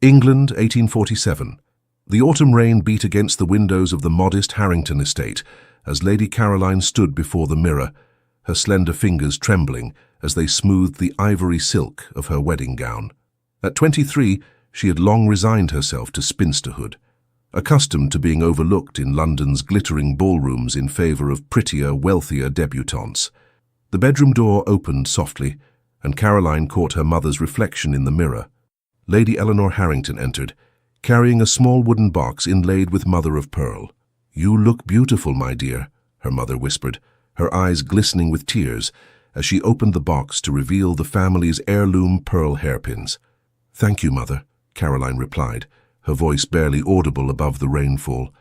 England, 1847. The autumn rain beat against the windows of the modest Harrington estate as Lady Caroline stood before the mirror, her slender fingers trembling as they smoothed the ivory silk of her wedding gown. At 23, she had long resigned herself to spinsterhood, accustomed to being overlooked in London's glittering ballrooms in favour of prettier, wealthier debutantes. The bedroom door opened softly, and Caroline caught her mother's reflection in the mirror. Lady Eleanor Harrington entered, carrying a small wooden box inlaid with mother-of-pearl. "You look beautiful, my dear," her mother whispered, her eyes glistening with tears as she opened the box to reveal the family's heirloom pearl hairpins. "Thank you, Mother," Caroline replied, her voice barely audible above the rainfall,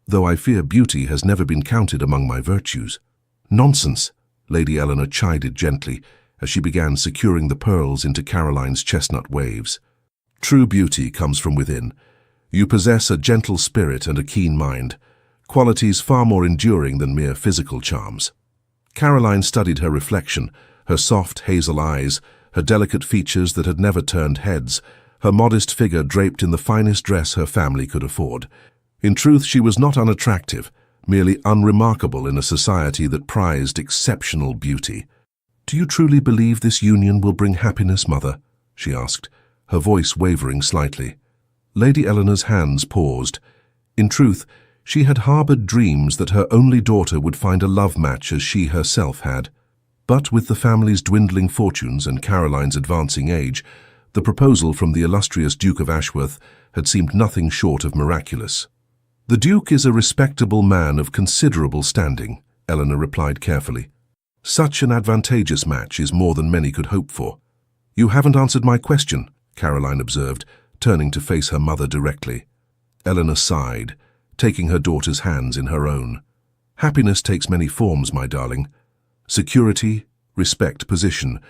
"though I fear beauty has never been counted among my virtues." "Nonsense," Lady Eleanor chided gently as she began securing the pearls into Caroline's chestnut waves. "True beauty comes from within. You possess a gentle spirit and a keen mind, qualities far more enduring than mere physical charms." Caroline studied her reflection, her soft hazel eyes, her delicate features that had never turned heads, her modest figure draped in the finest dress her family could afford. In truth, she was not unattractive, merely unremarkable in a society that prized exceptional beauty. "Do you truly believe this union will bring happiness, Mother?" she asked, her voice wavering slightly. Lady Eleanor's hands paused. In truth, she had harbored dreams that her only daughter would find a love match as she herself had. But with the family's dwindling fortunes and Caroline's advancing age, the proposal from the illustrious Duke of Ashworth had seemed nothing short of miraculous. "The Duke is a respectable man of considerable standing," Eleanor replied carefully. "Such an advantageous match is more than many could hope for." "You haven't answered my question," Caroline observed, turning to face her mother directly. Eleanor sighed, taking her daughter's hands in her own. "Happiness takes many forms, my darling. Security, respect, position,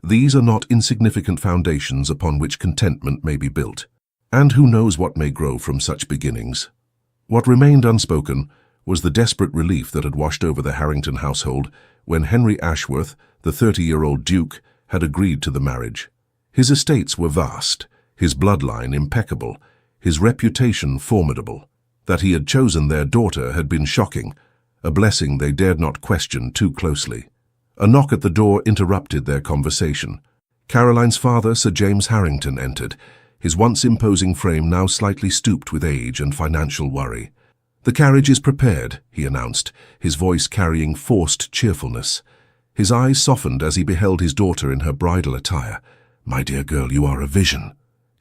these are not insignificant foundations upon which contentment may be built. And who knows what may grow from such beginnings?" What remained unspoken was the desperate relief that had washed over the Harrington household when Henry Ashworth, the 30-year-old Duke, had agreed to the marriage. His estates were vast, his bloodline impeccable, his reputation formidable. That he had chosen their daughter had been shocking, a blessing they dared not question too closely. A knock at the door interrupted their conversation. Caroline's father, Sir James Harrington, entered, his once imposing frame now slightly stooped with age and financial worry. "The carriage is prepared," he announced, his voice carrying forced cheerfulness. His eyes softened as he beheld his daughter in her bridal attire. "My dear girl, you are a vision."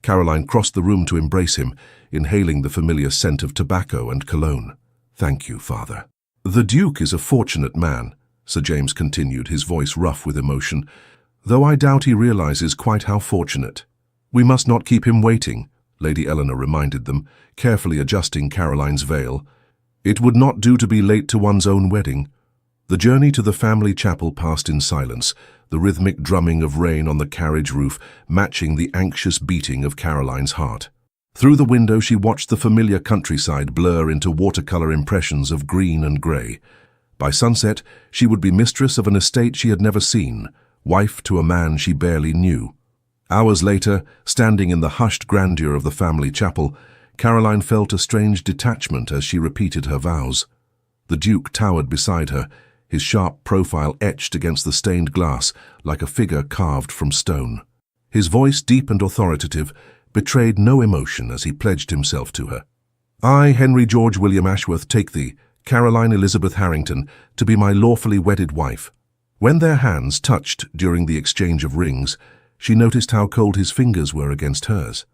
Caroline crossed the room to embrace him, inhaling the familiar scent of tobacco and cologne. "Thank you, Father." "The Duke is a fortunate man," Sir James continued, his voice rough with emotion, "though I doubt he realizes quite how fortunate." "We must not keep him waiting," Lady Eleanor reminded them, carefully adjusting Caroline's veil. "It would not do to be late to one's own wedding." The journey to the family chapel passed in silence, the rhythmic drumming of rain on the carriage roof matching the anxious beating of Caroline's heart. Through the window she watched the familiar countryside blur into watercolor impressions of green and grey. By sunset, she would be mistress of an estate she had never seen, wife to a man she barely knew. Hours later, standing in the hushed grandeur of the family chapel, Caroline felt a strange detachment as she repeated her vows. The Duke towered beside her, his sharp profile etched against the stained glass like a figure carved from stone. His voice, deep and authoritative, betrayed no emotion as he pledged himself to her. "I, Henry George William Ashworth, take thee, Caroline Elizabeth Harrington, to be my lawfully wedded wife." When their hands touched during the exchange of rings, she noticed how cold his fingers were against hers.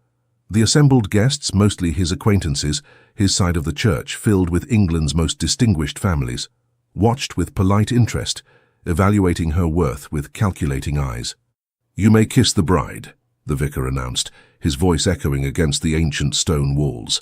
The assembled guests, mostly his acquaintances, his side of the church filled with England's most distinguished families, watched with polite interest, evaluating her worth with calculating eyes. "You may kiss the bride," the vicar announced, his voice echoing against the ancient stone walls.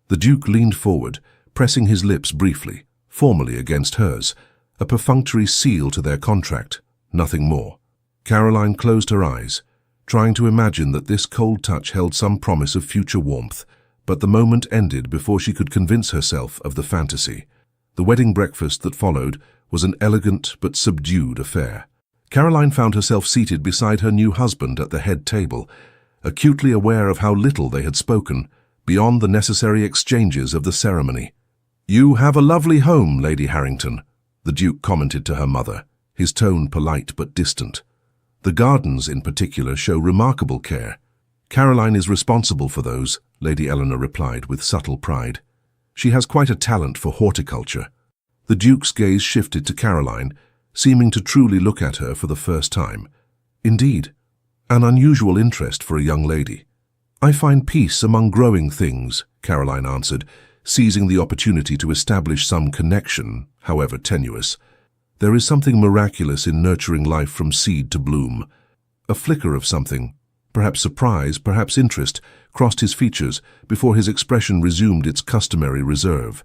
The Duke leaned forward, pressing his lips briefly, formally against hers, a perfunctory seal to their contract, nothing more. Caroline closed her eyes, trying to imagine that this cold touch held some promise of future warmth, but the moment ended before she could convince herself of the fantasy. The wedding breakfast that followed was an elegant but subdued affair. Caroline found herself seated beside her new husband at the head table, acutely aware of how little they had spoken, beyond the necessary exchanges of the ceremony. "You have a lovely home, Lady Harrington," the Duke commented to her mother, his tone polite but distant. "The gardens, in particular, show remarkable care." "Caroline is responsible for those," Lady Eleanor replied with subtle pride. "She has quite a talent for horticulture." The Duke's gaze shifted to Caroline, seeming to truly look at her for the first time. "Indeed, an unusual interest for a young lady." "I find peace among growing things," Caroline answered, seizing the opportunity to establish some connection, however tenuous. "There is something miraculous in nurturing life from seed to bloom." A flicker of something, perhaps surprise, perhaps interest, crossed his features before his expression resumed its customary reserve.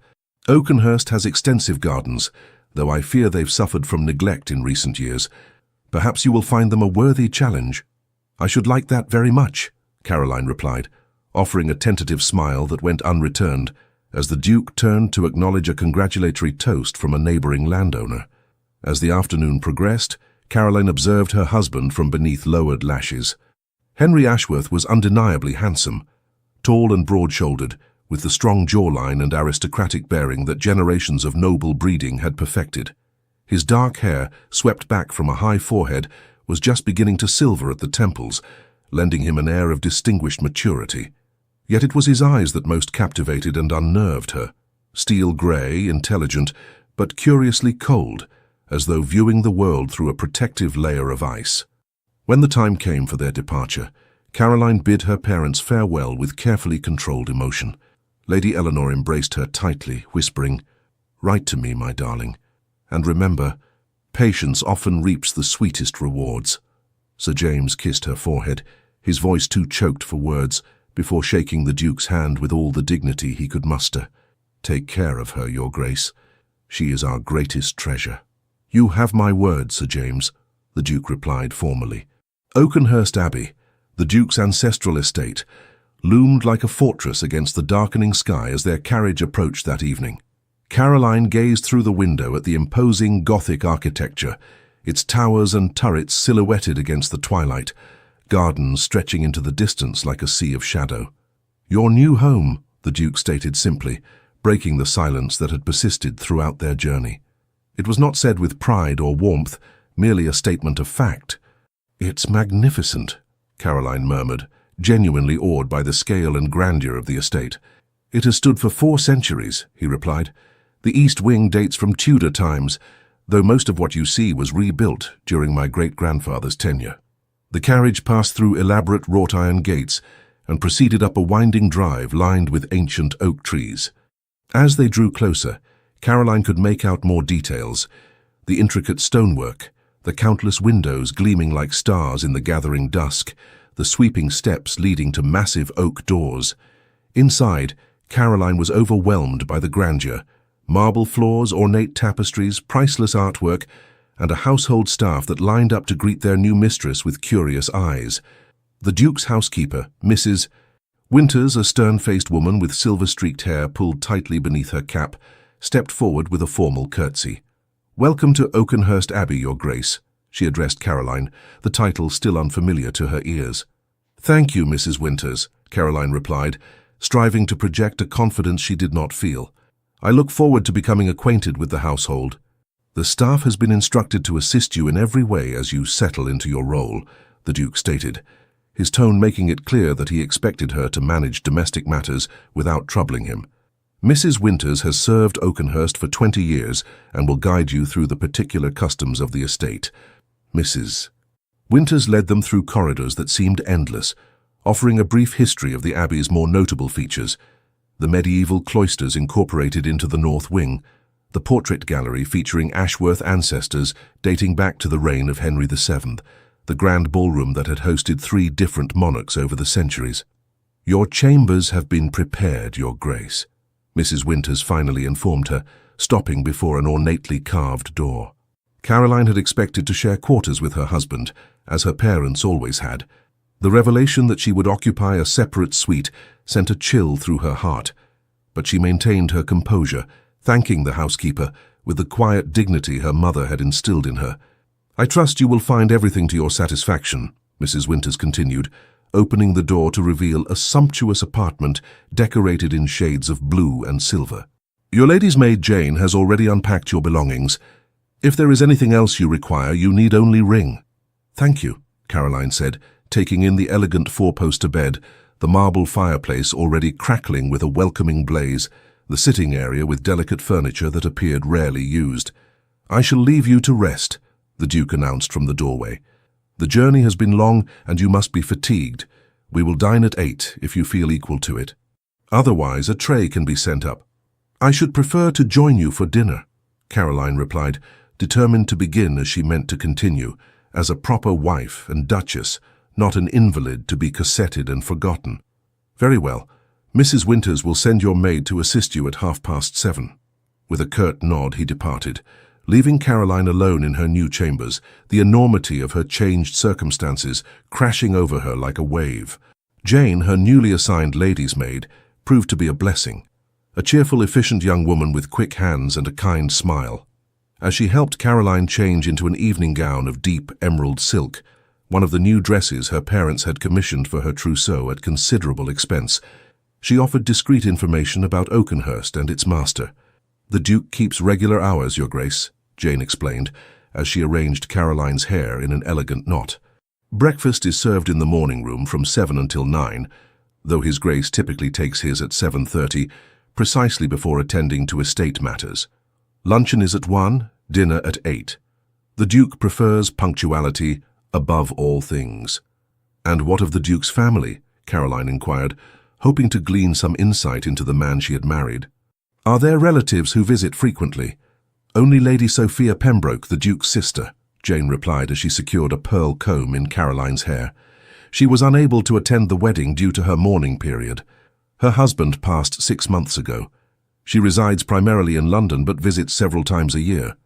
"Oakenhurst has extensive gardens, though I fear they've suffered from neglect in recent years. Perhaps you will find them a worthy challenge." "I should like that very much," Caroline replied, offering a tentative smile that went unreturned as the Duke turned to acknowledge a congratulatory toast from a neighboring landowner. As the afternoon progressed, Caroline observed her husband from beneath lowered lashes. Henry Ashworth was undeniably handsome, tall and broad-shouldered, with the strong jawline and aristocratic bearing that generations of noble breeding had perfected. His dark hair, swept back from a high forehead, was just beginning to silver at the temples, lending him an air of distinguished maturity. Yet it was his eyes that most captivated and unnerved her. Steel grey, intelligent, but curiously cold, as though viewing the world through a protective layer of ice. When the time came for their departure, Caroline bid her parents farewell with carefully controlled emotion. Lady Eleanor embraced her tightly, whispering, "Write to me, my darling. And remember, patience often reaps the sweetest rewards." Sir James kissed her forehead, his voice too choked for words, before shaking the Duke's hand with all the dignity he could muster. "Take care of her, Your Grace. She is our greatest treasure." "You have my word, Sir James," the Duke replied formally. Oakenhurst Abbey, the Duke's ancestral estate, loomed like a fortress against the darkening sky as their carriage approached that evening. Caroline gazed through the window at the imposing Gothic architecture, its towers and turrets silhouetted against the twilight, gardens stretching into the distance like a sea of shadow. "Your new home," the Duke stated simply, breaking the silence that had persisted throughout their journey. It was not said with pride or warmth, merely a statement of fact. "It's magnificent," Caroline murmured, genuinely awed by the scale and grandeur of the estate. "It has stood for 4 centuries, he replied. "The east wing dates from Tudor times, though most of what you see was rebuilt during my great-grandfather's tenure." The carriage passed through elaborate wrought-iron gates and proceeded up a winding drive lined with ancient oak trees. As they drew closer, Caroline could make out more details: the intricate stonework, the countless windows gleaming like stars in the gathering dusk, the sweeping steps leading to massive oak doors. Inside, Caroline was overwhelmed by the grandeur: marble floors, ornate tapestries, priceless artwork, and a household staff that lined up to greet their new mistress with curious eyes. The Duke's housekeeper, Mrs. Winters, a stern-faced woman with silver-streaked hair pulled tightly beneath her cap, stepped forward with a formal curtsy. "Welcome to Oakenhurst Abbey, Your Grace," she addressed Caroline, the title still unfamiliar to her ears. "Thank you, Mrs. Winters," Caroline replied, striving to project a confidence she did not feel. "I look forward to becoming acquainted with the household. The staff has been instructed to assist you in every way as you settle into your role," the Duke stated, his tone making it clear that he expected her to manage domestic matters without troubling him. "Mrs. Winters has served Oakenhurst for 20 years and will guide you through the particular customs of the estate." Mrs. Winters led them through corridors that seemed endless, offering a brief history of the Abbey's more notable features: the medieval cloisters incorporated into the north wing, the portrait gallery featuring Ashworth ancestors dating back to the reign of Henry VII, the grand ballroom that had hosted 3 different monarchs over the centuries. "Your chambers have been prepared, Your Grace," Mrs. Winters finally informed her, stopping before an ornately carved door. Caroline had expected to share quarters with her husband, as her parents always had. The revelation that she would occupy a separate suite sent a chill through her heart, but she maintained her composure, thanking the housekeeper with the quiet dignity her mother had instilled in her. "I trust you will find everything to your satisfaction," Mrs. Winters continued, opening the door to reveal a sumptuous apartment decorated in shades of blue and silver. Your lady's maid Jane has already unpacked your belongings. If there is anything else you require, you need only ring. Thank you, Caroline said, taking in the elegant four-poster bed, the marble fireplace already crackling with a welcoming blaze, the sitting area with delicate furniture that appeared rarely used. I shall leave you to rest, the Duke announced from the doorway. The journey has been long and you must be fatigued. We will dine at 8 if you feel equal to it. Otherwise, a tray can be sent up. I should prefer to join you for dinner, Caroline replied, determined to begin as she meant to continue, as a proper wife and duchess, not an invalid to be corseted and forgotten. Very well. Mrs. Winters will send your maid to assist you at 7:30. With a curt nod, he departed, leaving Caroline alone in her new chambers, the enormity of her changed circumstances crashing over her like a wave. Jane, her newly assigned lady's maid, proved to be a blessing. A cheerful, efficient young woman with quick hands and a kind smile. As she helped Caroline change into an evening gown of deep emerald silk, one of the new dresses her parents had commissioned for her trousseau at considerable expense, she offered discreet information about Oakenhurst and its master. The Duke keeps regular hours, Your Grace, Jane explained, as she arranged Caroline's hair in an elegant knot. Breakfast is served in the morning room from 7 until 9, though His Grace typically takes his at 7:30, precisely before attending to estate matters. Luncheon is at 1, dinner at 8. The Duke prefers punctuality above all things. And what of the Duke's family? Caroline inquired, hoping to glean some insight into the man she had married. Are there relatives who visit frequently? Only Lady Sophia Pembroke, the Duke's sister, Jane replied as she secured a pearl comb in Caroline's hair. She was unable to attend the wedding due to her mourning period. Her husband passed 6 months ago. She resides primarily in London but visits several times a year.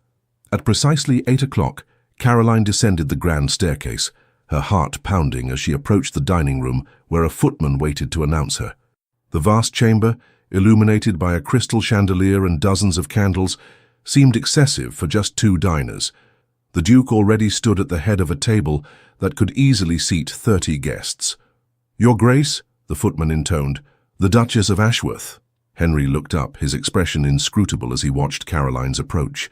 At precisely 8 o'clock, Caroline descended the grand staircase, her heart pounding as she approached the dining room where a footman waited to announce her. The vast chamber, illuminated by a crystal chandelier and dozens of candles, seemed excessive for just 2 diners. The Duke already stood at the head of a table that could easily seat 30 guests. Your Grace, the footman intoned, the Duchess of Ashworth. Henry looked up, his expression inscrutable as he watched Caroline's approach.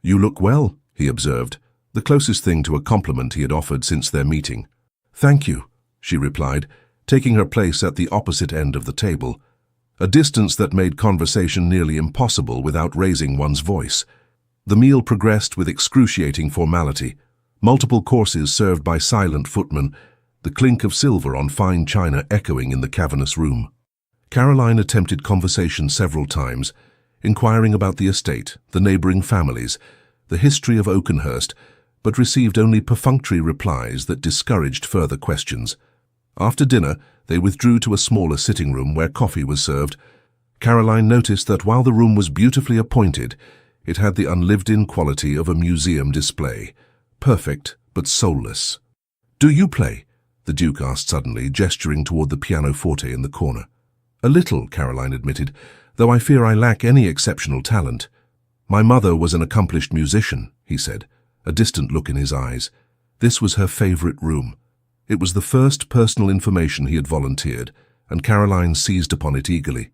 You look well, he observed, the closest thing to a compliment he had offered since their meeting. Thank you, she replied, taking her place at the opposite end of the table, a distance that made conversation nearly impossible without raising one's voice. The meal progressed with excruciating formality, multiple courses served by silent footmen, the clink of silver on fine china echoing in the cavernous room. Caroline attempted conversation several times, inquiring about the estate, the neighbouring families, the history of Oakenhurst, but received only perfunctory replies that discouraged further questions. After dinner, they withdrew to a smaller sitting room where coffee was served. Caroline noticed that while the room was beautifully appointed, it had the unlived-in quality of a museum display, perfect but soulless. Do you play? The Duke asked suddenly, gesturing toward the pianoforte in the corner. A little, Caroline admitted, though I fear I lack any exceptional talent. My mother was an accomplished musician, he said, a distant look in his eyes. This was her favorite room. It was the first personal information he had volunteered, and Caroline seized upon it eagerly.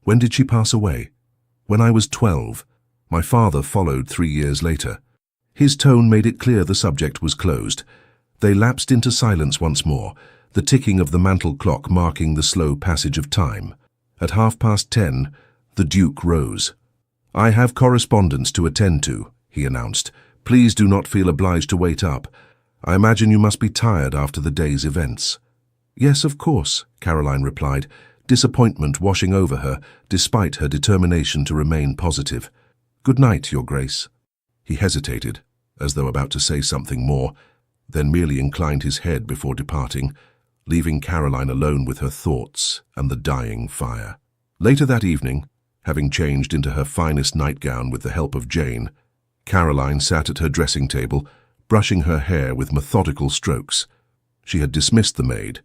When did she pass away? When I was 12. My father followed 3 years later. His tone made it clear the subject was closed. They lapsed into silence once more, the ticking of the mantel clock marking the slow passage of time. At 10:30, the Duke rose. I have correspondence to attend to, he announced. Please do not feel obliged to wait up. I imagine you must be tired after the day's events. Yes, of course, Caroline replied, disappointment washing over her, despite her determination to remain positive. Good night, Your Grace. He hesitated, as though about to say something more, then merely inclined his head before departing, leaving Caroline alone with her thoughts and the dying fire. Later that evening, having changed into her finest nightgown with the help of Jane, Caroline sat at her dressing table, brushing her hair with methodical strokes. She had dismissed the maid,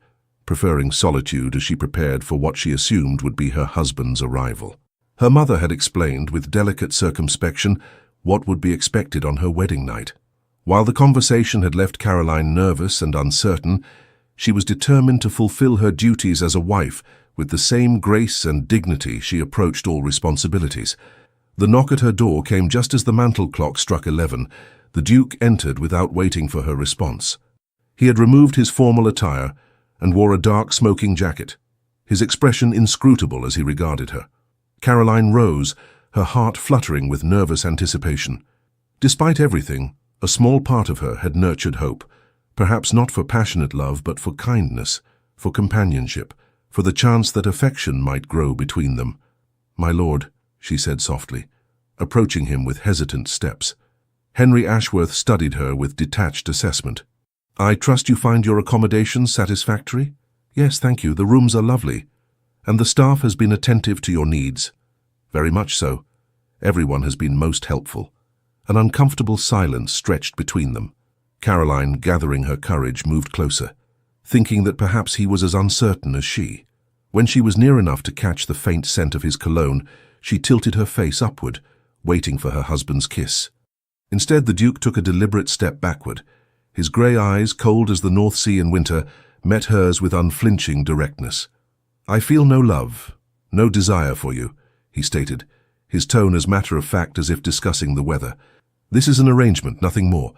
preferring solitude as she prepared for what she assumed would be her husband's arrival. Her mother had explained with delicate circumspection what would be expected on her wedding night. While the conversation had left Caroline nervous and uncertain, She was determined to fulfill her duties as a wife with the same grace and dignity she approached all responsibilities. The knock at her door came just as the mantel clock struck 11. The Duke entered without waiting for her response. He had removed his formal attire and wore a dark smoking jacket, his expression inscrutable as he regarded her. Caroline rose, her heart fluttering with nervous anticipation. Despite everything, a small part of her had nurtured hope, perhaps not for passionate love, but for kindness, for companionship, for the chance that affection might grow between them. "My lord," she said softly, approaching him with hesitant steps. Henry Ashworth studied her with detached assessment. "I trust you find your accommodations satisfactory?" "Yes, thank you. The rooms are lovely. And the staff has been attentive to your needs." "Very much so. Everyone has been most helpful." An uncomfortable silence stretched between them. Caroline, gathering her courage, moved closer, thinking that perhaps he was as uncertain as she. When she was near enough to catch the faint scent of his cologne, she tilted her face upward, waiting for her husband's kiss. Instead, the Duke took a deliberate step backward. His grey eyes, cold as the North Sea in winter, met hers with unflinching directness. "I feel no love, no desire for you," he stated, his tone as matter-of-fact as if discussing the weather. "This is an arrangement, nothing more.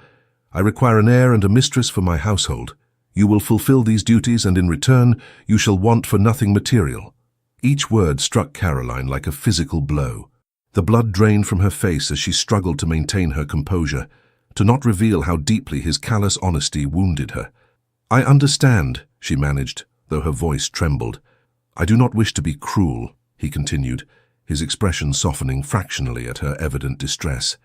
I require an heir and a mistress for my household. You will fulfill these duties, and in return you shall want for nothing material." Each word struck Caroline like a physical blow. The blood drained from her face as she struggled to maintain her composure, to not reveal how deeply his callous honesty wounded her. "I understand," she managed, though her voice trembled. "I do not wish to be cruel," he continued, his expression softening fractionally at her evident distress.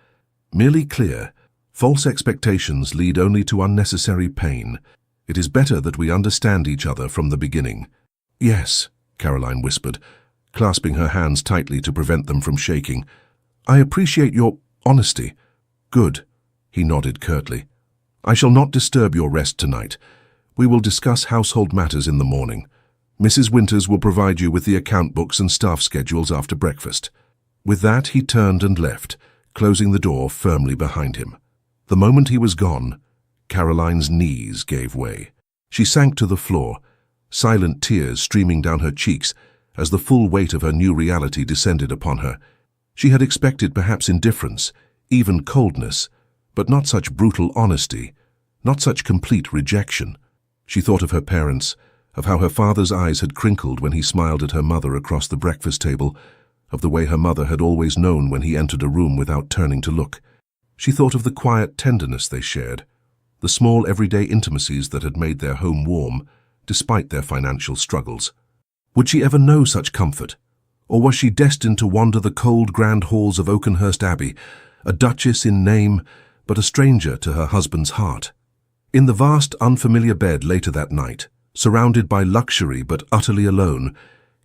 "Merely clear. False expectations lead only to unnecessary pain. It is better that we understand each other from the beginning." "Yes," Caroline whispered, clasping her hands tightly to prevent them from shaking. "I appreciate your honesty." "Good," he nodded curtly. "I shall not disturb your rest tonight. We will discuss household matters in the morning. Mrs. Winters will provide you with the account books and staff schedules after breakfast." With that, he turned and left, closing the door firmly behind him. The moment he was gone, Caroline's knees gave way. She sank to the floor, silent tears streaming down her cheeks as the full weight of her new reality descended upon her. She had expected perhaps indifference, even coldness, but not such brutal honesty, not such complete rejection. She thought of her parents, of how her father's eyes had crinkled when he smiled at her mother across the breakfast table, of the way her mother had always known when he entered a room without turning to look. She thought of the quiet tenderness they shared, the small everyday intimacies that had made their home warm, despite their financial struggles. Would she ever know such comfort? Or was she destined to wander the cold grand halls of Oakenhurst Abbey, a duchess in name, but a stranger to her husband's heart? In the vast, unfamiliar bed later that night, surrounded by luxury but utterly alone,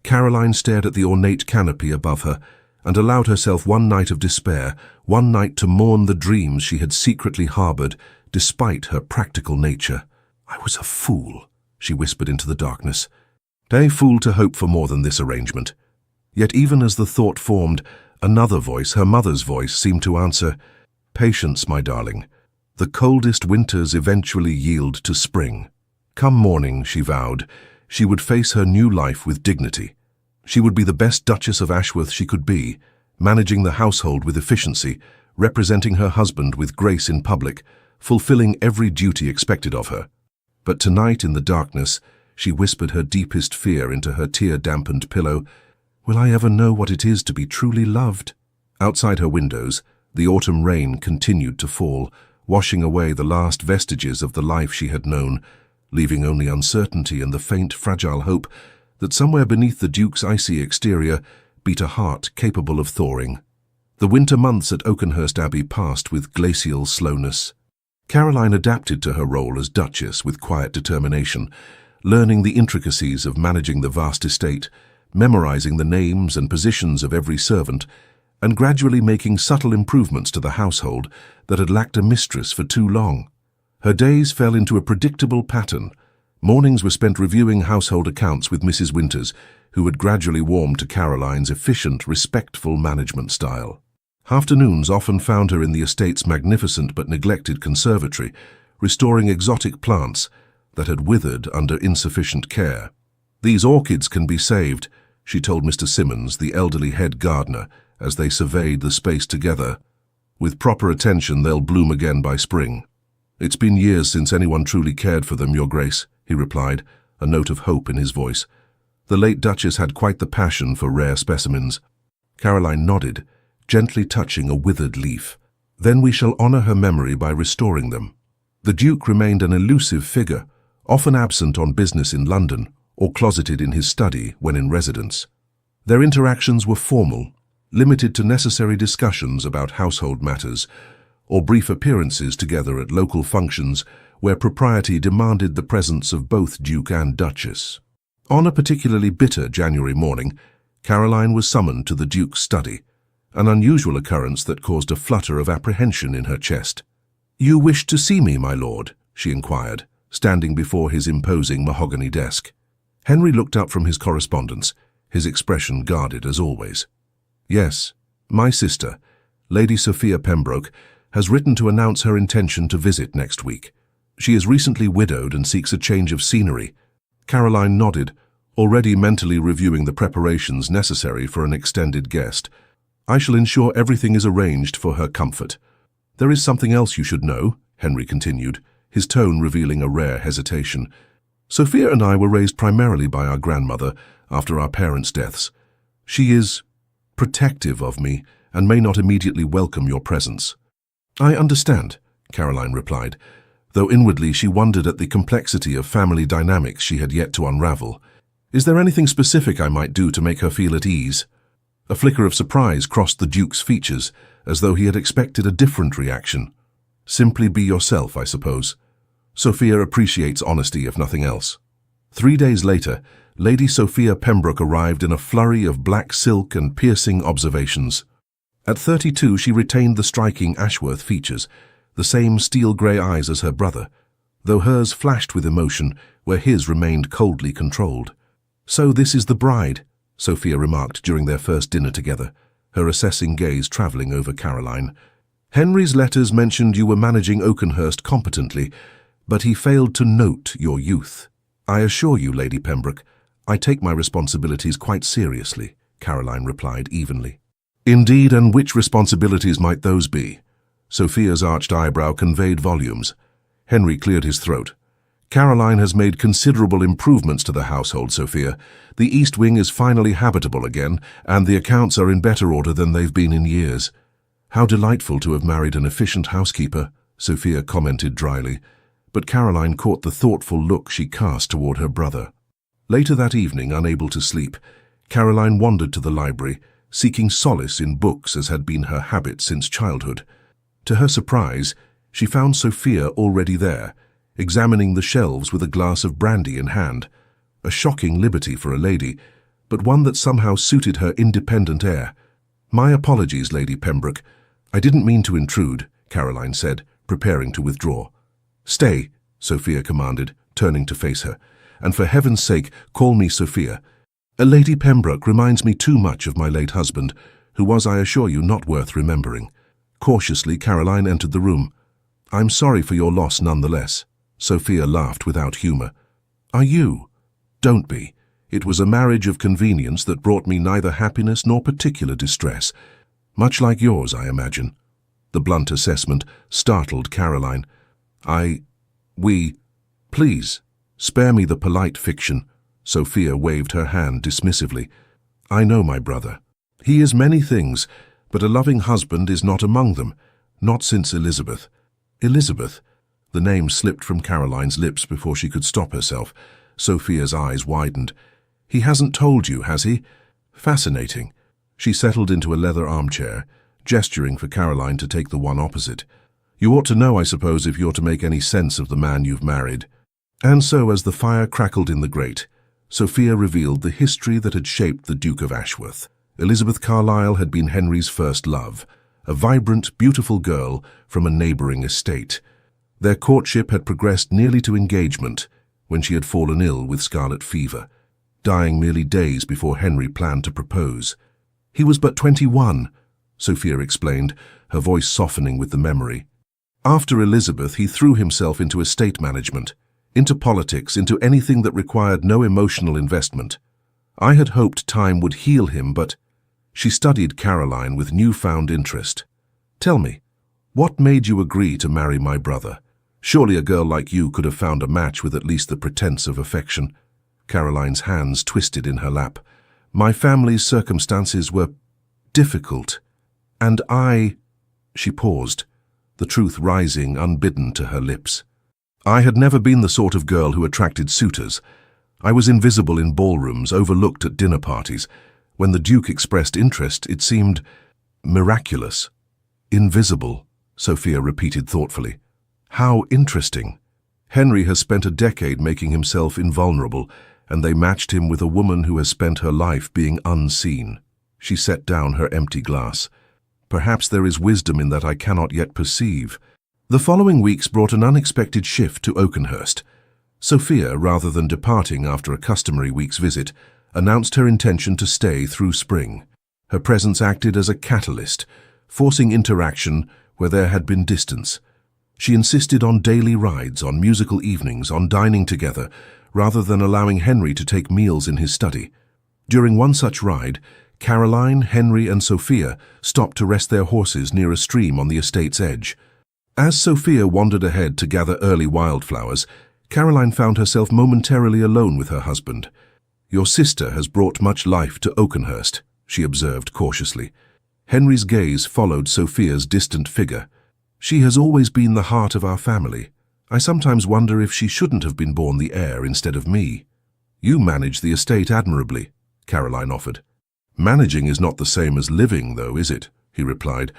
Caroline stared at the ornate canopy above her and allowed herself one night of despair, one night to mourn the dreams she had secretly harbored, despite her practical nature. "I was a fool," she whispered into the darkness. A fool to hope for more than this arrangement. Yet even as the thought formed, another voice, her mother's voice, seemed to answer, "Patience, my darling. The coldest winters eventually yield to spring." Come morning, she vowed, she would face her new life with dignity. She would be the best Duchess of Ashworth she could be, managing the household with efficiency, representing her husband with grace in public, fulfilling every duty expected of her. But tonight in the darkness, she whispered her deepest fear into her tear-dampened pillow. "Will I ever know what it is to be truly loved?" Outside her windows, the autumn rain continued to fall, washing away the last vestiges of the life she had known, leaving only uncertainty and the faint, fragile hope that somewhere beneath the Duke's icy exterior beat a heart capable of thawing. The winter months at Oakenhurst Abbey passed with glacial slowness. Caroline adapted to her role as Duchess with quiet determination, learning the intricacies of managing the vast estate, memorizing the names and positions of every servant, and gradually making subtle improvements to the household that had lacked a mistress for too long. Her days fell into a predictable pattern. Mornings were spent reviewing household accounts with Mrs. Winters, who had gradually warmed to Caroline's efficient, respectful management style. Afternoons often found her in the estate's magnificent but neglected conservatory, restoring exotic plants, that had withered under insufficient care. "These orchids can be saved," she told Mr. Simmons, the elderly head gardener, as they surveyed the space together. "With proper attention, they'll bloom again by spring." "It's been years since anyone truly cared for them, Your Grace," he replied, a note of hope in his voice. "The late Duchess had quite the passion for rare specimens." Caroline nodded, gently touching a withered leaf. "Then we shall honor her memory by restoring them." The Duke remained an elusive figure, often absent on business in London or closeted in his study when in residence. Their interactions were formal, limited to necessary discussions about household matters, or brief appearances together at local functions where propriety demanded the presence of both Duke and Duchess. On a particularly bitter January morning, Caroline was summoned to the Duke's study, an unusual occurrence that caused a flutter of apprehension in her chest. "You wish to see me, my lord?" she inquired, standing before his imposing mahogany desk. Henry looked up from his correspondence, his expression guarded as always. "Yes, my sister, Lady Sophia Pembroke, has written to announce her intention to visit next week. She is recently widowed and seeks a change of scenery." Caroline nodded, already mentally reviewing the preparations necessary for an extended guest. "I shall ensure everything is arranged for her comfort." "There is something else you should know," Henry continued, his tone revealing a rare hesitation. "Sophia and I were raised primarily by our grandmother after our parents' deaths. She is protective of me and may not immediately welcome your presence." "I understand," Caroline replied, though inwardly she wondered at the complexity of family dynamics she had yet to unravel. "Is there anything specific I might do to make her feel at ease?" A flicker of surprise crossed the Duke's features, as though he had expected a different reaction. "Simply be yourself, I suppose. Sophia appreciates honesty, if nothing else." 3 days later, Lady Sophia Pembroke arrived in a flurry of black silk and piercing observations. At 32, she retained the striking Ashworth features, the same steel-grey eyes as her brother, though hers flashed with emotion where his remained coldly controlled. "So this is the bride," Sophia remarked during their first dinner together, her assessing gaze travelling over Caroline. "Henry's letters mentioned you were managing Oakenhurst competently, but he failed to note your youth. I assure you, Lady Pembroke, I take my responsibilities quite seriously," Caroline replied evenly. "Indeed, and which responsibilities might those be?" Sophia's arched eyebrow conveyed volumes. Henry cleared his throat. "Caroline has made considerable improvements to the household, Sophia. The East Wing is finally habitable again, and the accounts are in better order than they've been in years." "How delightful to have married an efficient housekeeper," Sophia commented dryly, but Caroline caught the thoughtful look she cast toward her brother. Later that evening, unable to sleep, Caroline wandered to the library, seeking solace in books as had been her habit since childhood. To her surprise, she found Sophia already there, examining the shelves with a glass of brandy in hand. A shocking liberty for a lady, but one that somehow suited her independent air. "My apologies, Lady Pembroke. I didn't mean to intrude," Caroline said, preparing to withdraw. "Stay," Sophia commanded, turning to face her. "And for heaven's sake, call me Sophia. Lady Pembroke reminds me too much of my late husband, who was, I assure you, not worth remembering." Cautiously, Caroline entered the room. "I'm sorry for your loss nonetheless." Sophia laughed without humour. "Are you?" "Don't be. It was a marriage of convenience that brought me neither happiness nor particular distress. Much like yours, I imagine." The blunt assessment startled Caroline. Please, spare me the polite fiction." Sophia waved her hand dismissively. "I know my brother. He is many things, but a loving husband is not among them, not since Elizabeth." "Elizabeth?" The name slipped from Caroline's lips before she could stop herself. Sophia's eyes widened. "He hasn't told you, has he? Fascinating." She settled into a leather armchair, gesturing for Caroline to take the one opposite. "You ought to know, I suppose, if you're to make any sense of the man you've married." And so, as the fire crackled in the grate, Sophia revealed the history that had shaped the Duke of Ashworth. Elizabeth Carlyle had been Henry's first love, a vibrant, beautiful girl from a neighbouring estate. Their courtship had progressed nearly to engagement when she had fallen ill with scarlet fever, dying merely days before Henry planned to propose. "He was but 21, Sophia explained, her voice softening with the memory. "After Elizabeth, he threw himself into estate management, into politics, into anything that required no emotional investment. I had hoped time would heal him, but she studied Caroline with newfound interest. Tell me, what made you agree to marry my brother? Surely a girl like you could have found a match with at least the pretense of affection. Caroline's hands twisted in her lap. My family's circumstances were difficult, and She paused, the truth rising unbidden to her lips. I had never been the sort of girl who attracted suitors. I was invisible in ballrooms, overlooked at dinner parties. When the Duke expressed interest, it seemed miraculous. Invisible, Sophia repeated thoughtfully. How interesting. Henry has spent a decade making himself invulnerable, and they matched him with a woman who has spent her life being unseen. She set down her empty glass. Perhaps there is wisdom in that I cannot yet perceive. The following weeks brought an unexpected shift to Oakenhurst. Sophia, rather than departing after a customary week's visit, announced her intention to stay through spring. Her presence acted as a catalyst, forcing interaction where there had been distance. She insisted on daily rides, on musical evenings, on dining together, rather than allowing Henry to take meals in his study. During one such ride, Caroline, Henry, and Sophia stopped to rest their horses near a stream on the estate's edge. As Sophia wandered ahead to gather early wildflowers, Caroline found herself momentarily alone with her husband. Your sister has brought much life to Oakenhurst, she observed cautiously. Henry's gaze followed Sophia's distant figure. She has always been the heart of our family. I sometimes wonder if she shouldn't have been born the heir instead of me. You manage the estate admirably, Caroline offered. Managing is not the same as living, though, is it? He replied,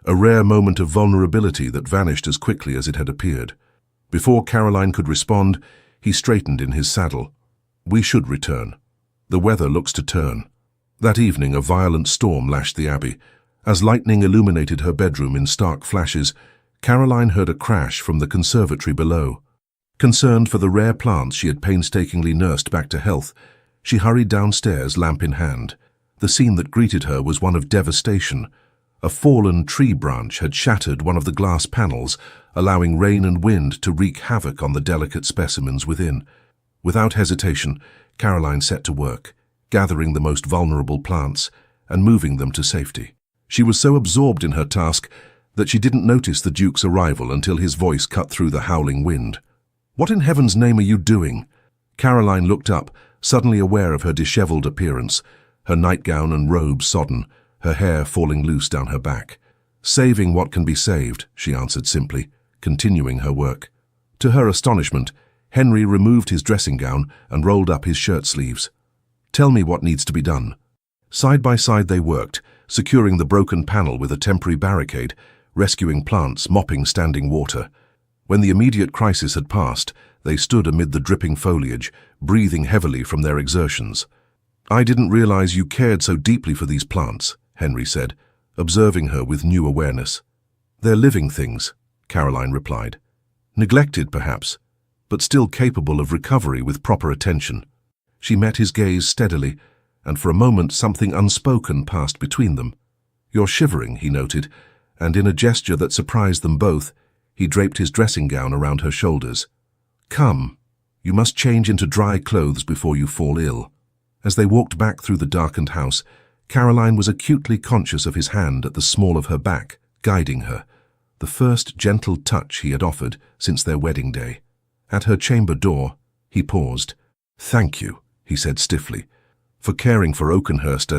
a rare moment of vulnerability that vanished as quickly as it had appeared. Before Caroline could respond, he straightened in his saddle. We should return. The weather looks to turn. That evening, a violent storm lashed the abbey. As lightning illuminated her bedroom in stark flashes, Caroline heard a crash from the conservatory below. Concerned for the rare plants she had painstakingly nursed back to health, she hurried downstairs, lamp in hand. The scene that greeted her was one of devastation. A fallen tree branch had shattered one of the glass panels, allowing rain and wind to wreak havoc on the delicate specimens within. Without hesitation, Caroline set to work, gathering the most vulnerable plants and moving them to safety. She was so absorbed in her task that she didn't notice the Duke's arrival until his voice cut through the howling wind. What in heaven's name are you doing? Caroline looked up, suddenly aware of her disheveled appearance, her nightgown and robe sodden, her hair falling loose down her back. Saving what can be saved, she answered simply, continuing her work. To her astonishment, Henry removed his dressing gown and rolled up his shirt sleeves. Tell me what needs to be done. Side by side they worked, securing the broken panel with a temporary barricade, rescuing plants, mopping standing water. When the immediate crisis had passed, they stood amid the dripping foliage, breathing heavily from their exertions. I didn't realize you cared so deeply for these plants, Henry said, observing her with new awareness. They're living things, Caroline replied. Neglected, perhaps, but still capable of recovery with proper attention. She met his gaze steadily, and for a moment something unspoken passed between them. You're shivering, he noted, and in a gesture that surprised them both, he draped his dressing gown around her shoulders. Come, you must change into dry clothes before you fall ill. As they walked back through the darkened house, Caroline was acutely conscious of his hand at the small of her back, guiding her, the first gentle touch he had offered since their wedding day. At her chamber door, he paused. Thank you, he said stiffly, for caring for Oakenhurst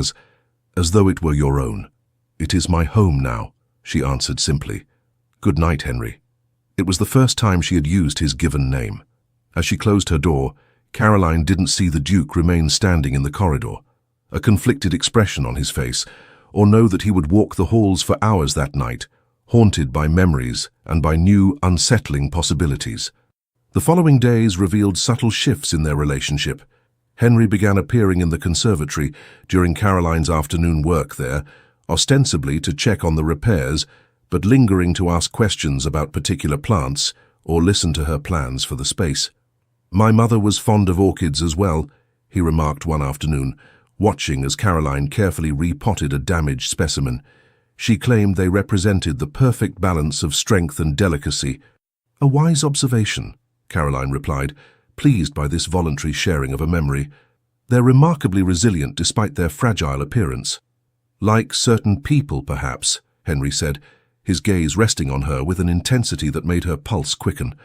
as though it were your own. It is my home now, she answered simply. Good night, Henry. It was the first time she had used his given name. As she closed her door, Caroline didn't see the Duke remain standing in the corridor, a conflicted expression on his face, or know that he would walk the halls for hours that night, haunted by memories and by new, unsettling possibilities. The following days revealed subtle shifts in their relationship. Henry began appearing in the conservatory during Caroline's afternoon work there, ostensibly to check on the repairs, but lingering to ask questions about particular plants or listen to her plans for the space. My mother was fond of orchids as well, he remarked one afternoon, watching as Caroline carefully repotted a damaged specimen. She claimed they represented the perfect balance of strength and delicacy. A wise observation, Caroline replied, pleased by this voluntary sharing of a memory. They're remarkably resilient despite their fragile appearance. Like certain people, perhaps, Henry said, his gaze resting on her with an intensity that made her pulse quicken.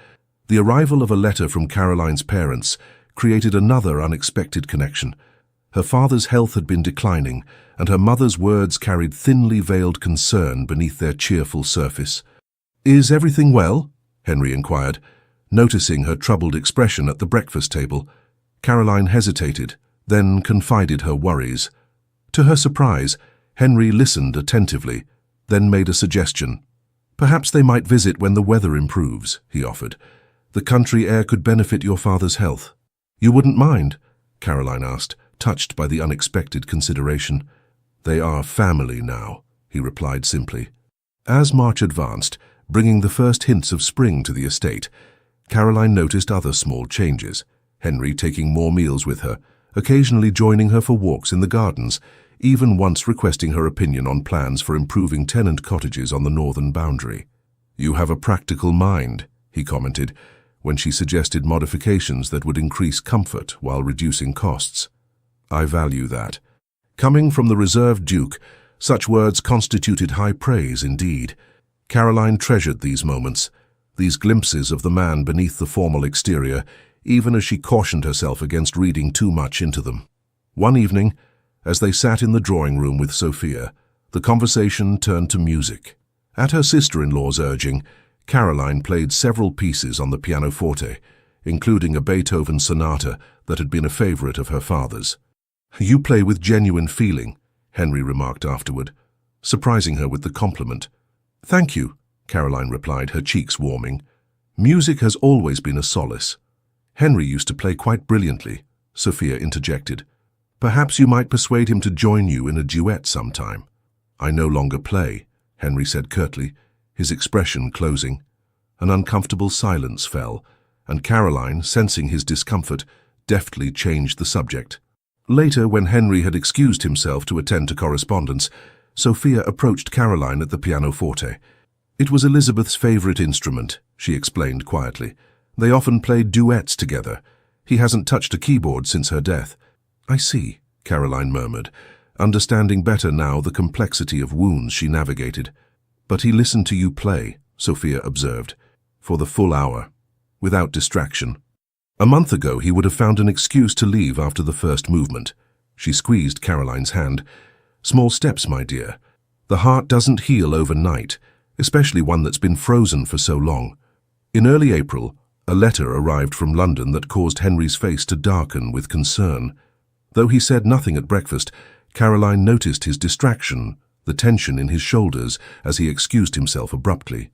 The arrival of a letter from Caroline's parents created another unexpected connection. Her father's health had been declining, and her mother's words carried thinly veiled concern beneath their cheerful surface. "Is everything well?" Henry inquired, noticing her troubled expression at the breakfast table. Caroline hesitated, then confided her worries. To her surprise, Henry listened attentively, then made a suggestion. "Perhaps they might visit when the weather improves," he offered. "The country air could benefit your father's health." "You wouldn't mind?" Caroline asked, touched by the unexpected consideration. "They are family now," he replied simply. As March advanced, bringing the first hints of spring to the estate, Caroline noticed other small changes, Henry taking more meals with her, occasionally joining her for walks in the gardens, even once requesting her opinion on plans for improving tenant cottages on the northern boundary. "You have a practical mind," he commented, when she suggested modifications that would increase comfort while reducing costs. "I value that." Coming from the reserved Duke, such words constituted high praise indeed. Caroline treasured these moments, these glimpses of the man beneath the formal exterior, even as she cautioned herself against reading too much into them. One evening, as they sat in the drawing-room with Sophia, the conversation turned to music. At her sister-in-law's urging, Caroline played several pieces on the pianoforte, including a Beethoven sonata that had been a favorite of her father's. "You play with genuine feeling," Henry remarked afterward, surprising her with the compliment. "Thank you," Caroline replied, her cheeks warming. "Music has always been a solace." "Henry used to play quite brilliantly," Sophia interjected. "Perhaps you might persuade him to join you in a duet sometime." "I no longer play," Henry said curtly, his expression closing. An uncomfortable silence fell, and Caroline, sensing his discomfort, deftly changed the subject. Later, when Henry had excused himself to attend to correspondence, Sophia approached Caroline at the pianoforte. "It was Elizabeth's favorite instrument," she explained quietly. "They often played duets together. He hasn't touched a keyboard since her death." "I see," Caroline murmured, understanding better now the complexity of wounds she navigated. "But he listened to you play," Sophia observed, "for the full hour, without distraction. A month ago he would have found an excuse to leave after the first movement." She squeezed Caroline's hand. "Small steps, my dear. The heart doesn't heal overnight, especially one that's been frozen for so long." In early April, a letter arrived from London that caused Henry's face to darken with concern. Though he said nothing at breakfast, Caroline noticed his distraction, the tension in his shoulders as he excused himself abruptly.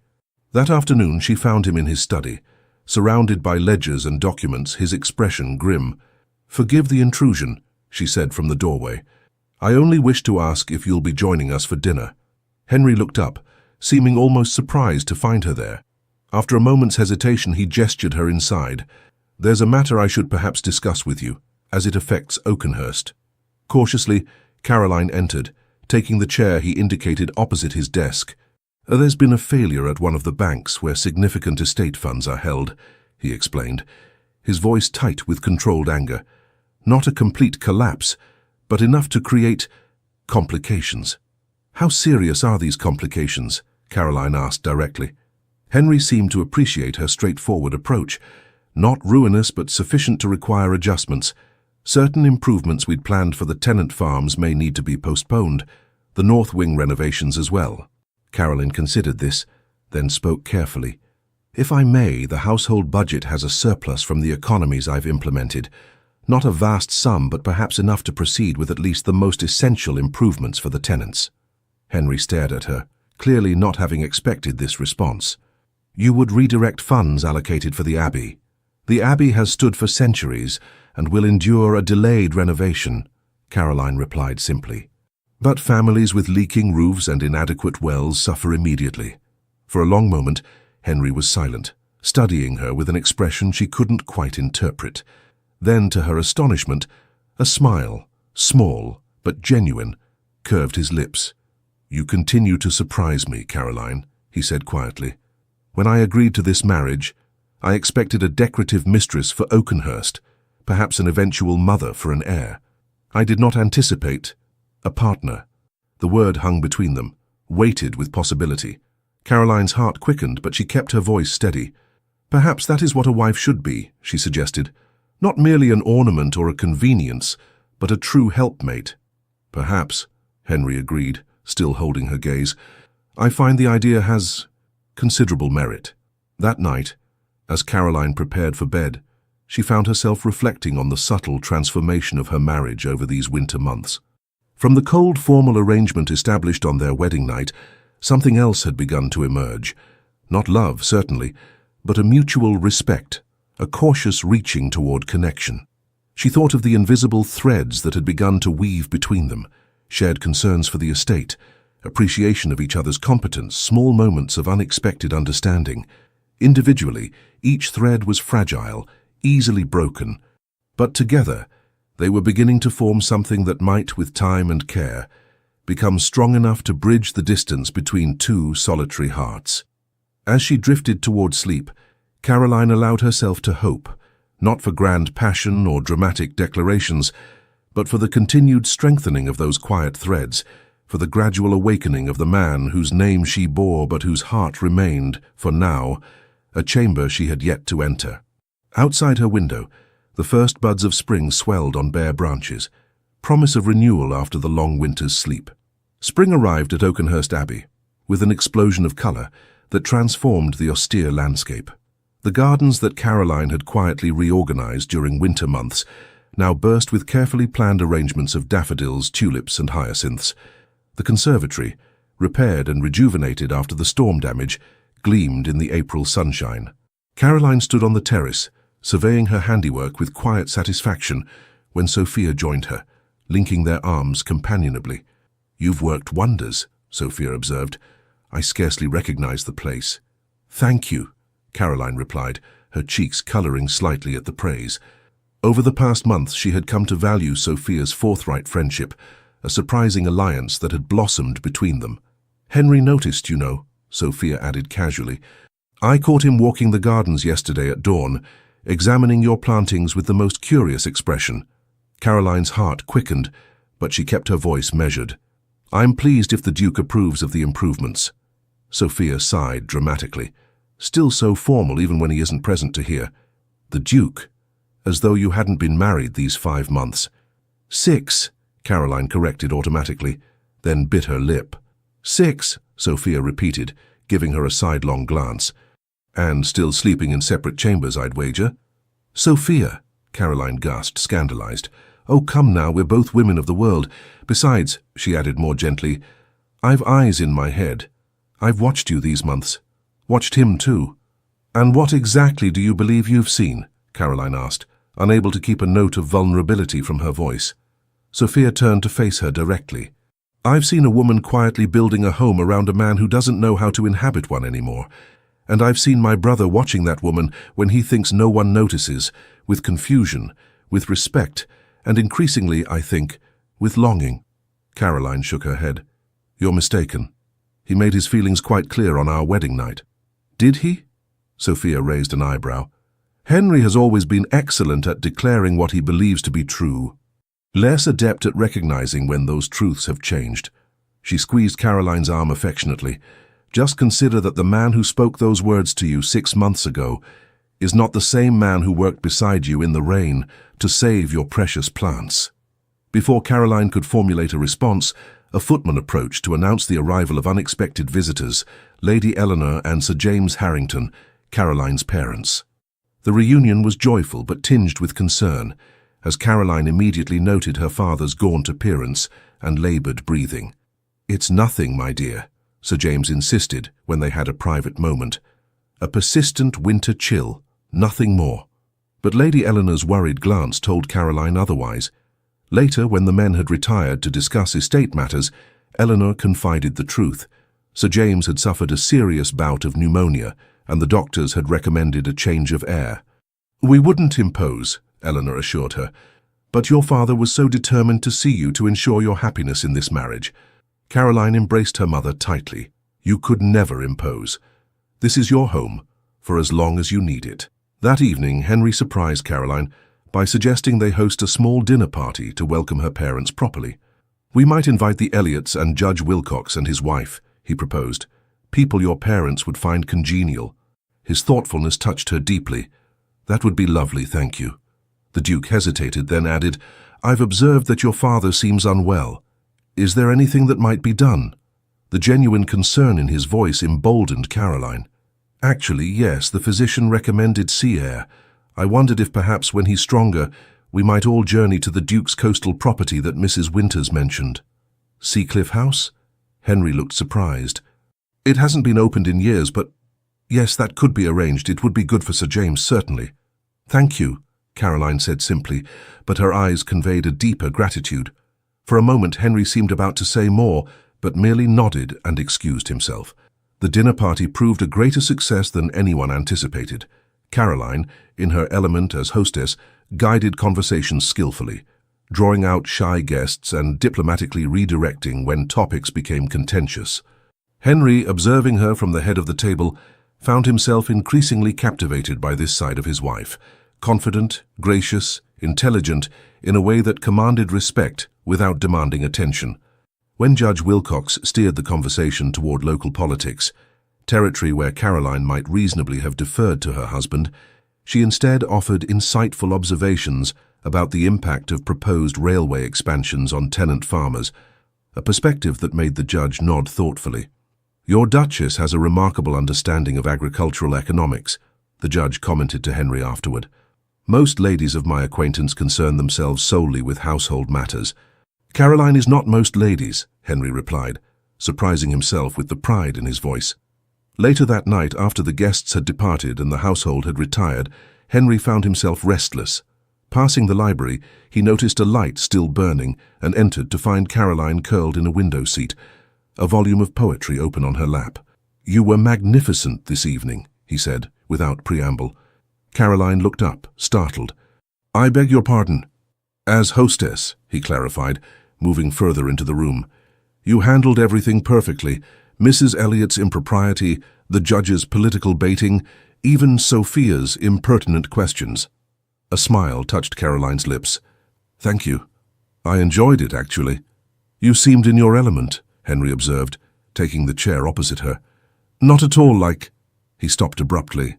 That afternoon she found him in his study, surrounded by ledgers and documents, his expression grim. "Forgive the intrusion," she said from the doorway. "I only wish to ask if you'll be joining us for dinner." Henry looked up, seeming almost surprised to find her there. After a moment's hesitation, he gestured her inside. "There's a matter I should perhaps discuss with you, as it affects Oakenhurst." Cautiously, Caroline entered, taking the chair he indicated opposite his desk. "There's been a failure at one of the banks where significant estate funds are held," he explained, his voice tight with controlled anger. "Not a complete collapse, but enough to create complications." "How serious are these complications?" Caroline asked directly. Henry seemed to appreciate her straightforward approach. "Not ruinous, but sufficient to require adjustments. Certain improvements we'd planned for the tenant farms may need to be postponed, the north wing renovations as well." Caroline considered this, then spoke carefully. "If I may, the household budget has a surplus from the economies I've implemented. Not a vast sum, but perhaps enough to proceed with at least the most essential improvements for the tenants." Henry stared at her, clearly not having expected this response. "You would redirect funds allocated for the Abbey. The Abbey has stood for centuries and will endure a delayed renovation," Caroline replied simply. "But families with leaking roofs and inadequate wells suffer immediately." For a long moment, Henry was silent, studying her with an expression she couldn't quite interpret. Then, to her astonishment, a smile, small but genuine, curved his lips. "You continue to surprise me, Caroline," he said quietly. "When I agreed to this marriage, I expected a decorative mistress for Oakenhurst, perhaps an eventual mother for an heir. I did not anticipate a partner. The word hung between them, weighted with possibility. Caroline's heart quickened, but she kept her voice steady. Perhaps that is what a wife should be, she suggested. Not merely an ornament or a convenience, but a true helpmate. Perhaps, Henry agreed, still holding her gaze. I find the idea has considerable merit. That night, as Caroline prepared for bed, she found herself reflecting on the subtle transformation of her marriage over these winter months. From the cold, formal arrangement established on their wedding night, something else had begun to emerge. Not love, certainly, but a mutual respect, a cautious reaching toward connection. She thought of the invisible threads that had begun to weave between them, shared concerns for the estate, appreciation of each other's competence, small moments of unexpected understanding. Individually, each thread was fragile, easily broken, but together they were beginning to form something that might, with time and care, become strong enough to bridge the distance between two solitary hearts. As she drifted toward sleep, Caroline allowed herself to hope, not for grand passion or dramatic declarations, but for the continued strengthening of those quiet threads, for the gradual awakening of the man whose name she bore but whose heart remained, for now, a chamber she had yet to enter. Outside her window, the first buds of spring swelled on bare branches, promise of renewal after the long winter's sleep. Spring arrived at Oakenhurst Abbey, with an explosion of colour that transformed the austere landscape. The gardens that Caroline had quietly reorganized during winter months now burst with carefully planned arrangements of daffodils, tulips, and hyacinths. The conservatory, repaired and rejuvenated after the storm damage, gleamed in the April sunshine. Caroline stood on the terrace, surveying her handiwork with quiet satisfaction, when Sophia joined her, linking their arms companionably. "You've worked wonders," Sophia observed. "I scarcely recognize the place." "Thank you," Caroline replied, her cheeks coloring slightly at the praise. Over the past months she had come to value Sophia's forthright friendship, a surprising alliance that had blossomed between them. "Henry noticed, you know," Sophia added casually. "I caught him walking the gardens yesterday at dawn, examining your plantings with the most curious expression." Caroline's heart quickened, but she kept her voice measured. "I'm pleased if the Duke approves of the improvements." Sophia sighed dramatically. "Still so formal even when he isn't present to hear." "The Duke? As though you hadn't been married these 5 months." "6, Caroline corrected automatically, then bit her lip. "6, Sophia repeated, giving her a sidelong glance. "And still sleeping in separate chambers, I'd wager." "Sophia," Caroline gasped, scandalized. "Oh, come now, we're both women of the world. Besides," she added more gently, "I've eyes in my head. I've watched you these months. Watched him too." "And what exactly do you believe you've seen?" Caroline asked, unable to keep a note of vulnerability from her voice. Sophia turned to face her directly. "I've seen a woman quietly building a home around a man who doesn't know how to inhabit one anymore. And I've seen my brother watching that woman when he thinks no one notices, with confusion, with respect, and increasingly, I think, with longing." Caroline shook her head. "You're mistaken. He made his feelings quite clear on our wedding night." "Did he?" Sophia raised an eyebrow. "Henry has always been excellent at declaring what he believes to be true. Less adept at recognizing when those truths have changed." She squeezed Caroline's arm affectionately. "Just consider that the man who spoke those words to you 6 months ago is not the same man who worked beside you in the rain to save your precious plants." Before Caroline could formulate a response, a footman approached to announce the arrival of unexpected visitors, Lady Eleanor and Sir James Harrington, Caroline's parents. The reunion was joyful but tinged with concern, as Caroline immediately noted her father's gaunt appearance and laboured breathing. "It's nothing, my dear," Sir James insisted when they had a private moment. "A persistent winter chill, nothing more." But Lady Eleanor's worried glance told Caroline otherwise. Later, when the men had retired to discuss estate matters, Eleanor confided the truth. Sir James had suffered a serious bout of pneumonia, and the doctors had recommended a change of air. "We wouldn't impose," Eleanor assured her, "but your father was so determined to see you to ensure your happiness in this marriage." Caroline embraced her mother tightly. "You could never impose. This is your home, for as long as you need it." That evening, Henry surprised Caroline by suggesting they host a small dinner party to welcome her parents properly. "We might invite the Elliots and Judge Wilcox and his wife," he proposed. "People your parents would find congenial." His thoughtfulness touched her deeply. "That would be lovely, thank you." The Duke hesitated, then added, "I've observed that your father seems unwell. Is there anything that might be done?" The genuine concern in his voice emboldened Caroline. "Actually, yes, the physician recommended sea air. I wondered if perhaps when he's stronger, we might all journey to the Duke's coastal property that Mrs. Winters mentioned." "Seacliff House?" Henry looked surprised. "It hasn't been opened in years, but yes, that could be arranged. It would be good for Sir James, certainly." "Thank you," Caroline said simply, but her eyes conveyed a deeper gratitude. For a moment, Henry seemed about to say more, but merely nodded and excused himself. The dinner party proved a greater success than anyone anticipated. Caroline, in her element as hostess, guided conversations skillfully, drawing out shy guests and diplomatically redirecting when topics became contentious. Henry, observing her from the head of the table, found himself increasingly captivated by this side of his wife, confident, gracious, intelligent, in a way that commanded respect without demanding attention. When Judge Wilcox steered the conversation toward local politics, territory where Caroline might reasonably have deferred to her husband, she instead offered insightful observations about the impact of proposed railway expansions on tenant farmers, a perspective that made the judge nod thoughtfully. "Your Duchess has a remarkable understanding of agricultural economics," the judge commented to Henry afterward. "Most ladies of my acquaintance concern themselves solely with household matters." "Caroline is not most ladies," Henry replied, surprising himself with the pride in his voice. Later that night, after the guests had departed and the household had retired, Henry found himself restless. Passing the library, he noticed a light still burning and entered to find Caroline curled in a window seat, a volume of poetry open on her lap. "You were magnificent this evening," he said, without preamble. Caroline looked up, startled. "I beg your pardon." "As hostess," he clarified, moving further into the room. "You handled everything perfectly. Mrs. Elliott's impropriety, the judge's political baiting, even Sophia's impertinent questions." A smile touched Caroline's lips. "Thank you. I enjoyed it, actually." "You seemed in your element," Henry observed, taking the chair opposite her. "Not at all like—" He stopped abruptly.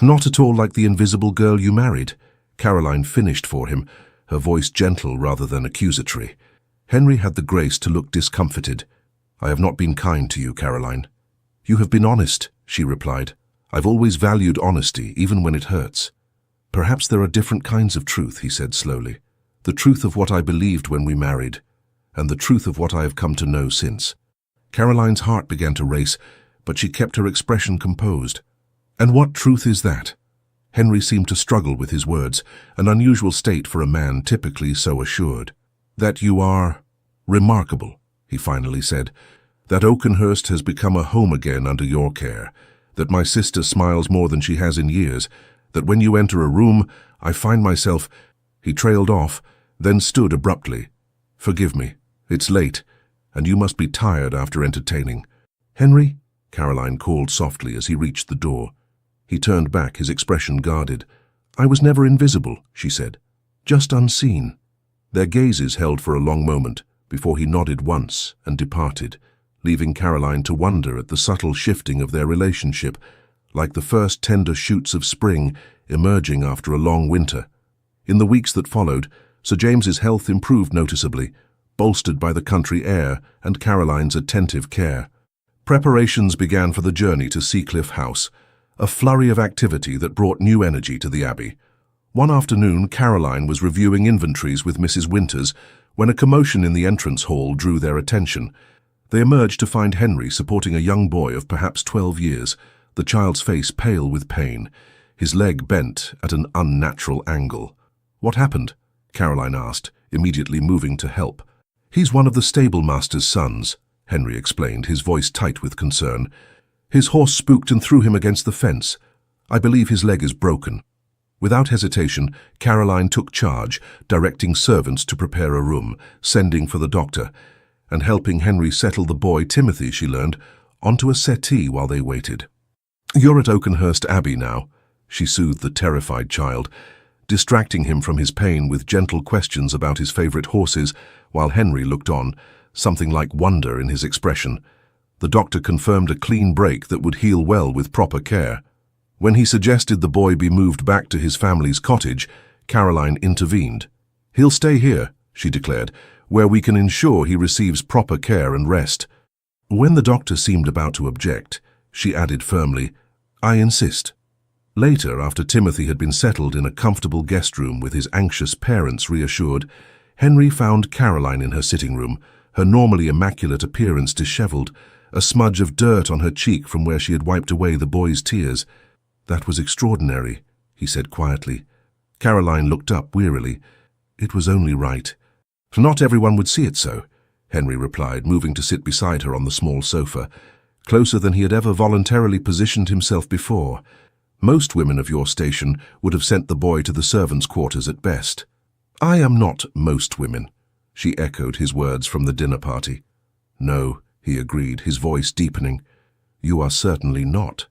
"Not at all like the invisible girl you married," Caroline finished for him, her voice gentle rather than accusatory. Henry had the grace to look discomfited. "I have not been kind to you, Caroline." "You have been honest," she replied. "I've always valued honesty, even when it hurts." "Perhaps there are different kinds of truth," he said slowly. "The truth of what I believed when we married, and the truth of what I have come to know since." Caroline's heart began to race, but she kept her expression composed. "And what truth is that?" Henry seemed to struggle with his words, an unusual state for a man typically so assured. "That you are remarkable," he finally said. "That Oakenhurst has become a home again under your care. That my sister smiles more than she has in years. That when you enter a room, I find myself—" He trailed off, then stood abruptly. "Forgive me. It's late, and you must be tired after entertaining." "Henry?" Caroline called softly as he reached the door. He turned back, his expression guarded. "I was never invisible," she said. "Just unseen." Their gazes held for a long moment before he nodded once and departed, leaving Caroline to wonder at the subtle shifting of their relationship, like the first tender shoots of spring emerging after a long winter. In the weeks that followed, Sir James's health improved noticeably, bolstered by the country air and Caroline's attentive care. Preparations began for the journey to Seacliff House, a flurry of activity that brought new energy to the Abbey. One afternoon, Caroline was reviewing inventories with Mrs. Winters when a commotion in the entrance hall drew their attention. They emerged to find Henry supporting a young boy of perhaps 12 years, the child's face pale with pain, his leg bent at an unnatural angle. "What happened?" Caroline asked, immediately moving to help. "He's one of the stable-master's sons," Henry explained, his voice tight with concern. "His horse spooked and threw him against the fence. I believe his leg is broken." Without hesitation, Caroline took charge, directing servants to prepare a room, sending for the doctor, and helping Henry settle the boy, Timothy, she learned, onto a settee while they waited. "You're at Oakenhurst Abbey now," she soothed the terrified child, distracting him from his pain with gentle questions about his favorite horses, while Henry looked on, something like wonder in his expression. The doctor confirmed a clean break that would heal well with proper care. When he suggested the boy be moved back to his family's cottage, Caroline intervened. "He'll stay here," she declared, "where we can ensure he receives proper care and rest." When the doctor seemed about to object, she added firmly, "I insist." Later, after Timothy had been settled in a comfortable guest room with his anxious parents reassured, Henry found Caroline in her sitting room, her normally immaculate appearance disheveled, a smudge of dirt on her cheek from where she had wiped away the boy's tears. "That was extraordinary," he said quietly. Caroline looked up wearily. "It was only right." "Not everyone would see it so," Henry replied, moving to sit beside her on the small sofa, closer than he had ever voluntarily positioned himself before. "Most women of your station would have sent the boy to the servants' quarters at best." "I am not most women," she echoed his words from the dinner party. "No," he agreed, his voice deepening. "You are certainly not."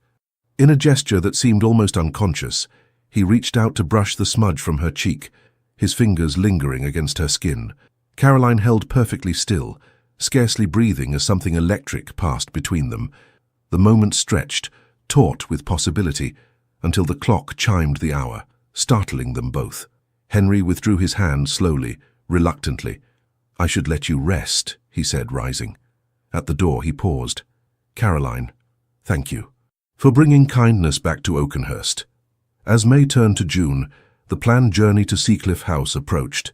In a gesture that seemed almost unconscious, he reached out to brush the smudge from her cheek, his fingers lingering against her skin. Caroline held perfectly still, scarcely breathing as something electric passed between them. The moment stretched, taut with possibility, until the clock chimed the hour, startling them both. Henry withdrew his hand slowly, reluctantly. "I should let you rest," he said, rising. At the door he paused. "Caroline, thank you for bringing kindness back to Oakenhurst." As May turned to June, the planned journey to Seacliff House approached.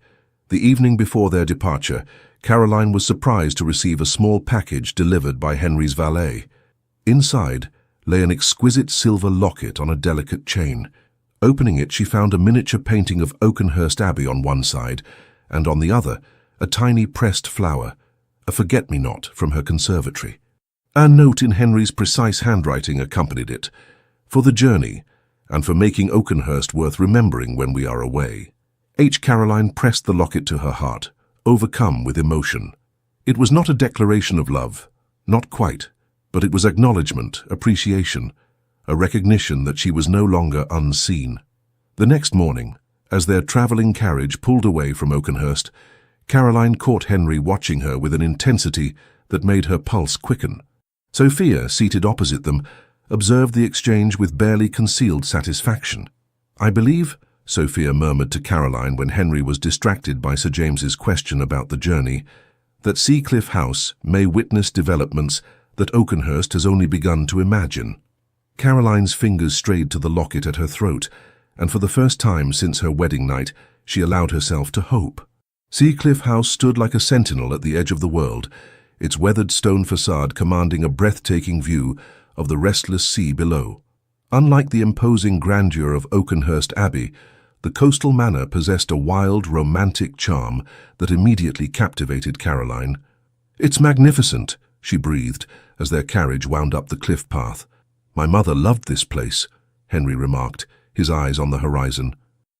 The evening before their departure, Caroline was surprised to receive a small package delivered by Henry's valet. Inside lay an exquisite silver locket on a delicate chain. Opening it, she found a miniature painting of Oakenhurst Abbey on one side, and on the other, a tiny pressed flower, a forget-me-not from her conservatory. A note in Henry's precise handwriting accompanied it, "For the journey, and for making Oakenhurst worth remembering when we are away." Caroline pressed the locket to her heart, overcome with emotion. It was not a declaration of love, not quite, but it was acknowledgement, appreciation, a recognition that she was no longer unseen. The next morning, as their travelling carriage pulled away from Oakenhurst, Caroline caught Henry watching her with an intensity that made her pulse quicken. Sophia, seated opposite them, observed the exchange with barely concealed satisfaction. "I believe," Sophia murmured to Caroline when Henry was distracted by Sir James's question about the journey, "that Seacliff House may witness developments that Oakenhurst has only begun to imagine." Caroline's fingers strayed to the locket at her throat, and for the first time since her wedding night, she allowed herself to hope. Seacliff House stood like a sentinel at the edge of the world, its weathered stone facade commanding a breathtaking view of the restless sea below. Unlike the imposing grandeur of Oakenhurst Abbey, the coastal manor possessed a wild, romantic charm that immediately captivated Caroline. "It's magnificent," she breathed as their carriage wound up the cliff path. "My mother loved this place," Henry remarked, his eyes on the horizon.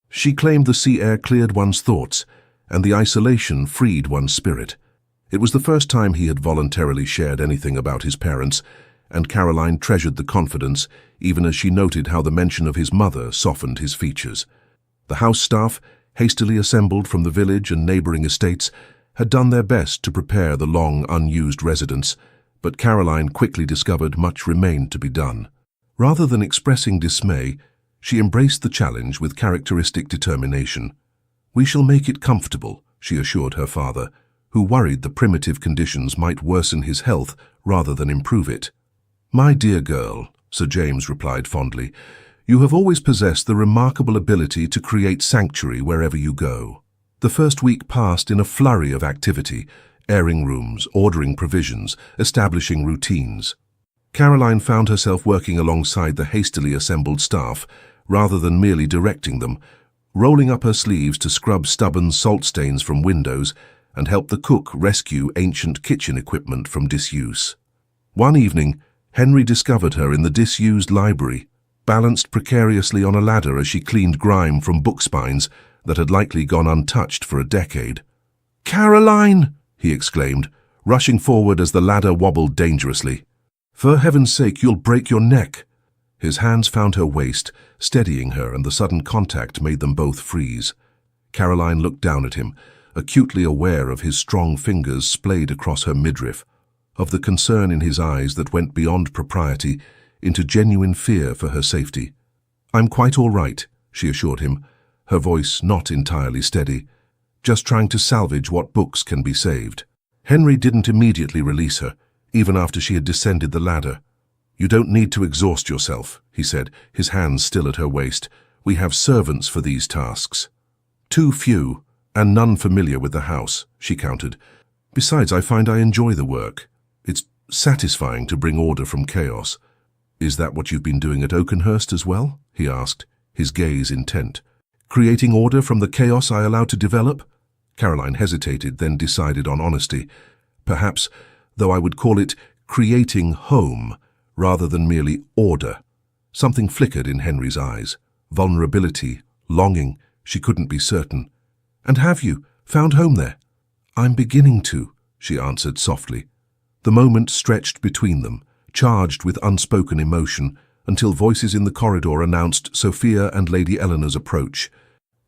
"She claimed the sea air cleared one's thoughts, and the isolation freed one's spirit." It was the first time he had voluntarily shared anything about his parents, and Caroline treasured the confidence, even as she noted how the mention of his mother softened his features. The house staff, hastily assembled from the village and neighbouring estates, had done their best to prepare the long unused residence, but Caroline quickly discovered much remained to be done. Rather than expressing dismay, she embraced the challenge with characteristic determination. "We shall make it comfortable," she assured her father, who worried the primitive conditions might worsen his health rather than improve it. "My dear girl," Sir James replied fondly, "you have always possessed the remarkable ability to create sanctuary wherever you go." The first week passed in a flurry of activity, airing rooms, ordering provisions, establishing routines. Caroline found herself working alongside the hastily assembled staff, rather than merely directing them, rolling up her sleeves to scrub stubborn salt stains from windows and help the cook rescue ancient kitchen equipment from disuse. One evening, Henry discovered her in the disused library, balanced precariously on a ladder as she cleaned grime from book spines that had likely gone untouched for a decade. "Caroline!" he exclaimed, rushing forward as the ladder wobbled dangerously. "For heaven's sake, you'll break your neck." His hands found her waist, steadying her, and the sudden contact made them both freeze. Caroline looked down at him, acutely aware of his strong fingers splayed across her midriff, of the concern in his eyes that went beyond propriety into genuine fear for her safety. "I'm quite all right," she assured him, her voice not entirely steady, "just trying to salvage what books can be saved." Henry didn't immediately release her, even after she had descended the ladder. "You don't need to exhaust yourself," he said, his hands still at her waist. "We have servants for these tasks." "Too few, and none familiar with the house," she countered. "Besides, I find I enjoy the work. It's satisfying to bring order from chaos." "Is that what you've been doing at Oakenhurst as well?" he asked, his gaze intent. "Creating order from the chaos I allowed to develop?" Caroline hesitated, then decided on honesty. "Perhaps, though I would call it creating home rather than merely order." Something flickered in Henry's eyes. Vulnerability, longing, she couldn't be certain. "And have you found home there?" "I'm beginning to," she answered softly. The moment stretched between them, charged with unspoken emotion, until voices in the corridor announced Sophia and Lady Eleanor's approach.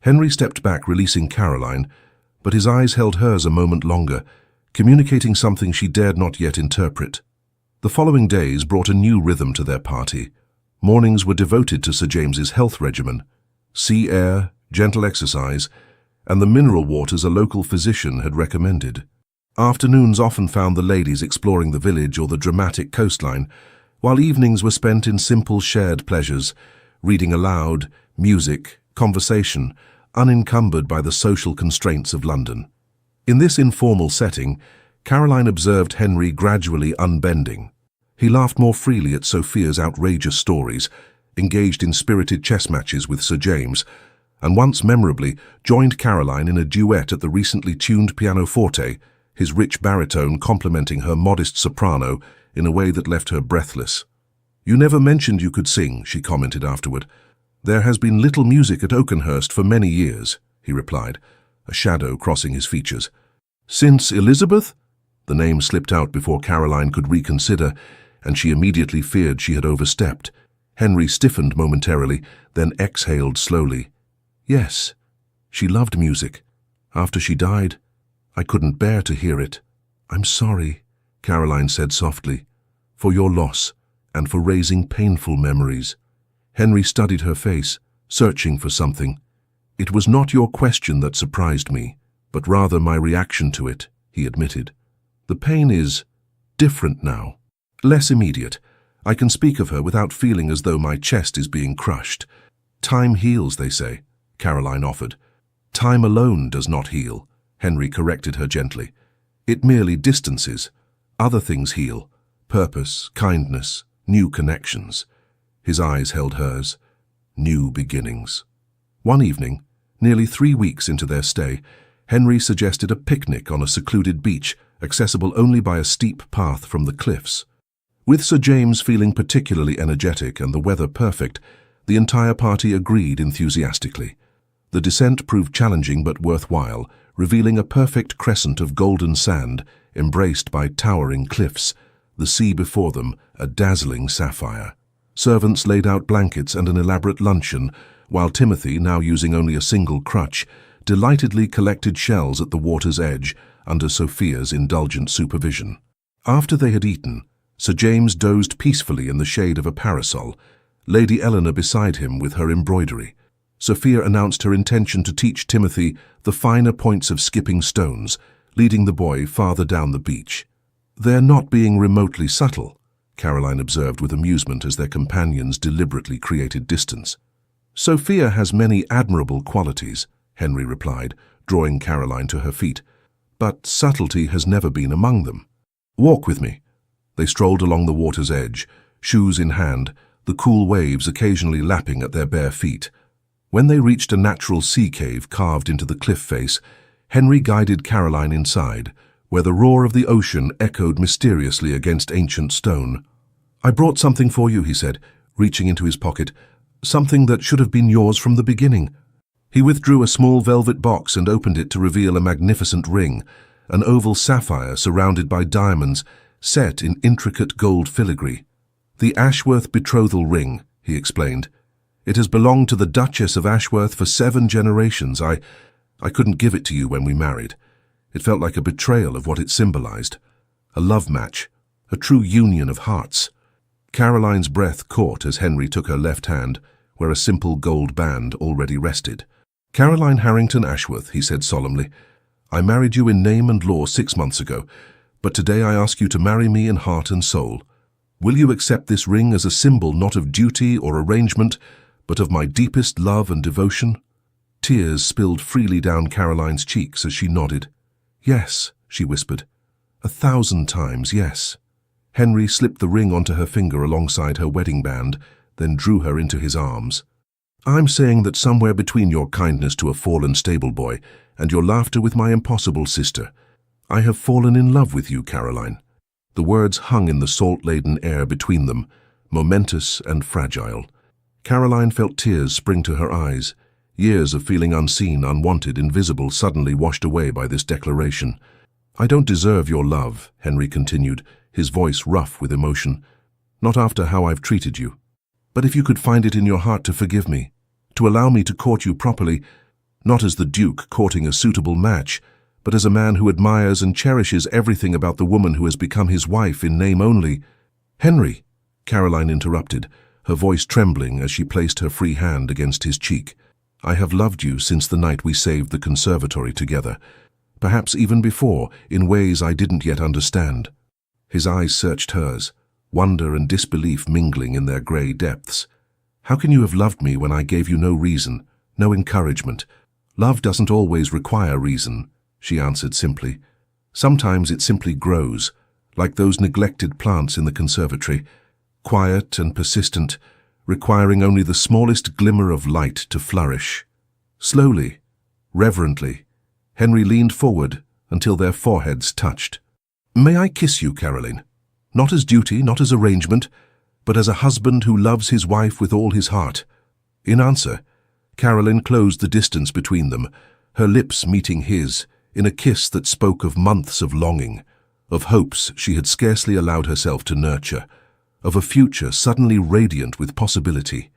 Henry stepped back, releasing Caroline, but his eyes held hers a moment longer, communicating something she dared not yet interpret. The following days brought a new rhythm to their party. Mornings were devoted to Sir James's health regimen: sea air, gentle exercise, and the mineral waters a local physician had recommended. Afternoons often found the ladies exploring the village or the dramatic coastline, while evenings were spent in simple shared pleasures, reading aloud, music, conversation, unencumbered by the social constraints of London. In this informal setting, Caroline observed Henry gradually unbending. He laughed more freely at Sophia's outrageous stories, engaged in spirited chess matches with Sir James, and once memorably joined Caroline in a duet at the recently tuned pianoforte, his rich baritone complementing her modest soprano in a way that left her breathless. "You never mentioned you could sing," she commented afterward. "There has been little music at Oakenhurst for many years," he replied, a shadow crossing his features. "Since Elizabeth?" The name slipped out before Caroline could reconsider, and she immediately feared she had overstepped. Henry stiffened momentarily, then exhaled slowly. "Yes, she loved music. After she died, I couldn't bear to hear it." "I'm sorry," Caroline said softly, "for your loss and for raising painful memories." Henry studied her face, searching for something. "It was not your question that surprised me, but rather my reaction to it," he admitted. "The pain is different now, less immediate. I can speak of her without feeling as though my chest is being crushed. Time heals, they say," Caroline offered. "Time alone does not heal," Henry corrected her gently. "It merely distances. Other things heal: purpose, kindness, new connections." His eyes held hers. New beginnings. One evening, nearly 3 weeks into their stay, Henry suggested a picnic on a secluded beach, accessible only by a steep path from the cliffs. With Sir James feeling particularly energetic and the weather perfect, the entire party agreed enthusiastically. The descent proved challenging but worthwhile, revealing a perfect crescent of golden sand, embraced by towering cliffs, the sea before them a dazzling sapphire. Servants laid out blankets and an elaborate luncheon, while Timothy, now using only a single crutch, delightedly collected shells at the water's edge under Sophia's indulgent supervision. After they had eaten, Sir James dozed peacefully in the shade of a parasol, Lady Eleanor beside him with her embroidery. Sophia announced her intention to teach Timothy the finer points of skipping stones, leading the boy farther down the beach. "They're not being remotely subtle," Caroline observed with amusement as their companions deliberately created distance. "Sophia has many admirable qualities," Henry replied, drawing Caroline to her feet, "but subtlety has never been among them. Walk with me." They strolled along the water's edge, shoes in hand, the cool waves occasionally lapping at their bare feet. When they reached a natural sea cave carved into the cliff face, Henry guided Caroline inside, where the roar of the ocean echoed mysteriously against ancient stone. "I brought something for you," he said, reaching into his pocket, "something that should have been yours from the beginning." He withdrew a small velvet box and opened it to reveal a magnificent ring, an oval sapphire surrounded by diamonds, set in intricate gold filigree. "The Ashworth betrothal ring," he explained. "It has belonged to the Duchess of Ashworth for 7 generations. I couldn't give it to you when we married. It felt like a betrayal of what it symbolized. A love match, a true union of hearts." Caroline's breath caught as Henry took her left hand, where a simple gold band already rested. "Caroline Harrington Ashworth," he said solemnly, "I married you in name and law 6 months ago, but today I ask you to marry me in heart and soul. Will you accept this ring as a symbol not of duty or arrangement, but of my deepest love and devotion?" Tears spilled freely down Caroline's cheeks as she nodded. "Yes," she whispered. "1,000 times, yes." Henry slipped the ring onto her finger alongside her wedding band, then drew her into his arms. "I'm saying that somewhere between your kindness to a fallen stable boy and your laughter with my impossible sister, I have fallen in love with you, Caroline." The words hung in the salt-laden air between them, momentous and fragile. Caroline felt tears spring to her eyes, years of feeling unseen, unwanted, invisible, suddenly washed away by this declaration. "I don't deserve your love," Henry continued, his voice rough with emotion. "Not after how I've treated you. But if you could find it in your heart to forgive me, to allow me to court you properly, not as the Duke courting a suitable match, but as a man who admires and cherishes everything about the woman who has become his wife in name only—" "Henry," Caroline interrupted, her voice trembling as she placed her free hand against his cheek. "I have loved you since the night we saved the conservatory together, perhaps even before, in ways I didn't yet understand." His eyes searched hers, wonder and disbelief mingling in their grey depths. "How can you have loved me when I gave you no reason, no encouragement? Love doesn't always require reason," she answered simply. "Sometimes it simply grows, like those neglected plants in the conservatory, quiet and persistent, requiring only the smallest glimmer of light to flourish." Slowly, reverently, Henry leaned forward until their foreheads touched. "May I kiss you, Caroline? Not as duty, not as arrangement, but as a husband who loves his wife with all his heart." In answer, Caroline closed the distance between them, her lips meeting his, in a kiss that spoke of months of longing, of hopes she had scarcely allowed herself to nurture, of a future suddenly radiant with possibility.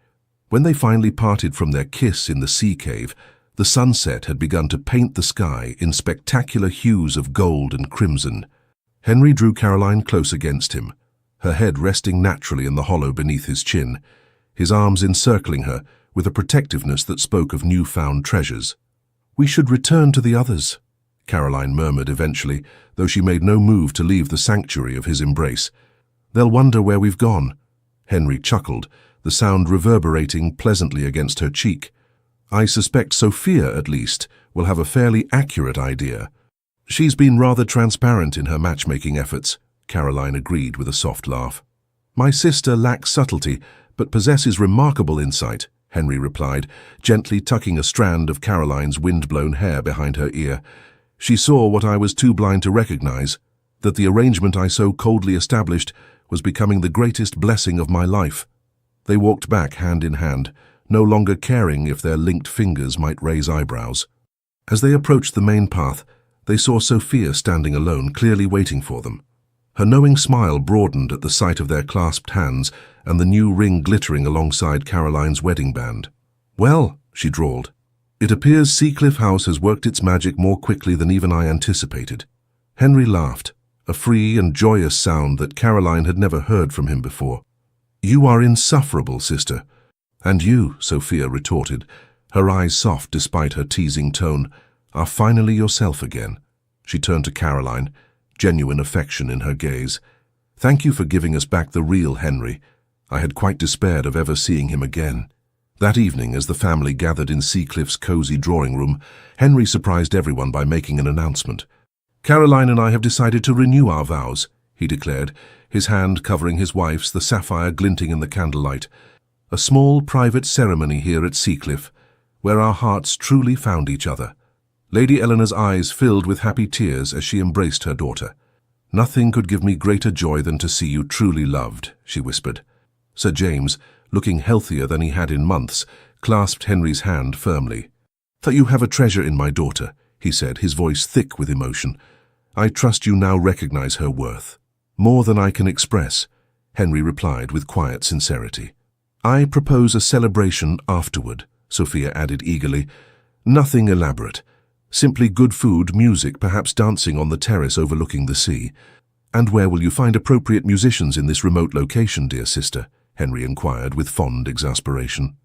When they finally parted from their kiss in the sea cave, the sunset had begun to paint the sky in spectacular hues of gold and crimson. Henry drew Caroline close against him, her head resting naturally in the hollow beneath his chin, his arms encircling her with a protectiveness that spoke of newfound treasures. "We should return to the others," Caroline murmured eventually, though she made no move to leave the sanctuary of his embrace. "They'll wonder where we've gone." Henry chuckled, the sound reverberating pleasantly against her cheek. "I suspect Sophia, at least, will have a fairly accurate idea." "She's been rather transparent in her matchmaking efforts," Caroline agreed with a soft laugh. "My sister lacks subtlety, but possesses remarkable insight," Henry replied, gently tucking a strand of Caroline's wind-blown hair behind her ear. "She saw what I was too blind to recognize, that the arrangement I so coldly established was becoming the greatest blessing of my life." They walked back hand in hand, no longer caring if their linked fingers might raise eyebrows. As they approached the main path, they saw Sophia standing alone, clearly waiting for them. Her knowing smile broadened at the sight of their clasped hands and the new ring glittering alongside Caroline's wedding band. "Well," she drawled, "it appears Seacliff House has worked its magic more quickly than even I anticipated." Henry laughed, a free and joyous sound that Caroline had never heard from him before. "You are insufferable, sister." "And you," Sophia retorted, her eyes soft despite her teasing tone, "are finally yourself again." She turned to Caroline, genuine affection in her gaze. "Thank you for giving us back the real Henry. I had quite despaired of ever seeing him again." That evening, as the family gathered in Seacliff's cozy drawing room, Henry surprised everyone by making an announcement. "Caroline and I have decided to renew our vows," he declared, his hand covering his wife's, the sapphire glinting in the candlelight. "A small private ceremony here at Seacliff, where our hearts truly found each other." Lady Eleanor's eyes filled with happy tears as she embraced her daughter. "Nothing could give me greater joy than to see you truly loved," she whispered. Sir James, looking healthier than he had in months, clasped Henry's hand firmly. "That you have a treasure in my daughter," he said, his voice thick with emotion. "I trust you now recognize her worth." "More than I can express," Henry replied with quiet sincerity. I propose a celebration afterward, Sophia added eagerly. Nothing elaborate. Simply good food, music, perhaps dancing on the terrace overlooking the sea. And where will you find appropriate musicians in this remote location, dear sister? Henry inquired with fond exasperation.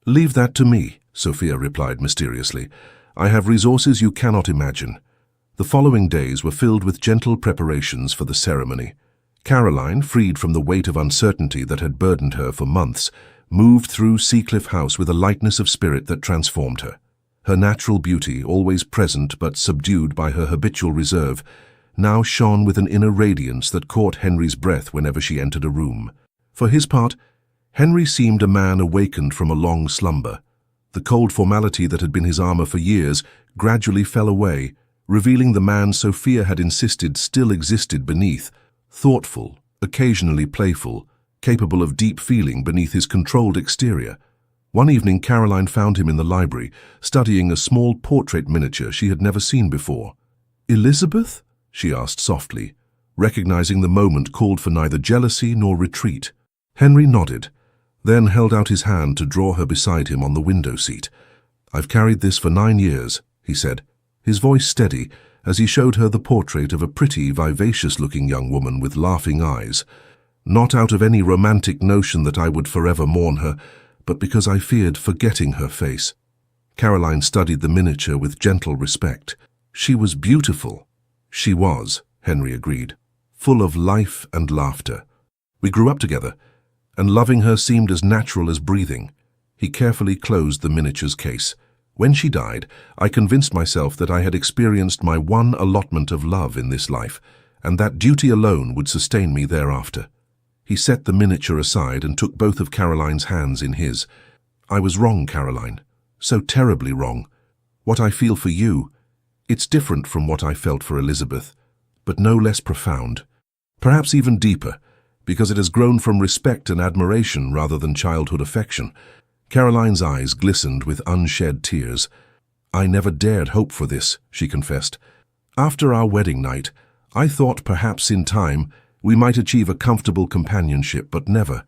Leave that to me, Sophia replied mysteriously. I have resources you cannot imagine. The following days were filled with gentle preparations for the ceremony. Caroline, freed from the weight of uncertainty that had burdened her for months, moved through Seacliff House with a lightness of spirit that transformed her. Her natural beauty, always present but subdued by her habitual reserve, now shone with an inner radiance that caught Henry's breath whenever she entered a room. For his part, Henry seemed a man awakened from a long slumber. The cold formality that had been his armor for years gradually fell away, revealing the man Sophia had insisted still existed beneath, thoughtful, occasionally playful, capable of deep feeling beneath his controlled exterior. One evening Caroline found him in the library, studying a small portrait miniature she had never seen before. "Elizabeth?" she asked softly, recognizing the moment called for neither jealousy nor retreat. Henry nodded, then held out his hand to draw her beside him on the window seat. "I've carried this for 9 years, he said, his voice steady as he showed her the portrait of a pretty, vivacious-looking young woman with laughing eyes. Not out of any romantic notion that I would forever mourn her, but because I feared forgetting her face." Caroline studied the miniature with gentle respect. She was beautiful. She was, Henry agreed, full of life and laughter. We grew up together, and loving her seemed as natural as breathing. He carefully closed the miniature's case. When she died, I convinced myself that I had experienced my one allotment of love in this life, and that duty alone would sustain me thereafter. He set the miniature aside and took both of Caroline's hands in his. "I was wrong, Caroline. So terribly wrong. What I feel for you, it's different from what I felt for Elizabeth, but no less profound. Perhaps even deeper, because it has grown from respect and admiration rather than childhood affection." Caroline's eyes glistened with unshed tears. "I never dared hope for this," she confessed. "After our wedding night, I thought perhaps in time we might achieve a comfortable companionship, but never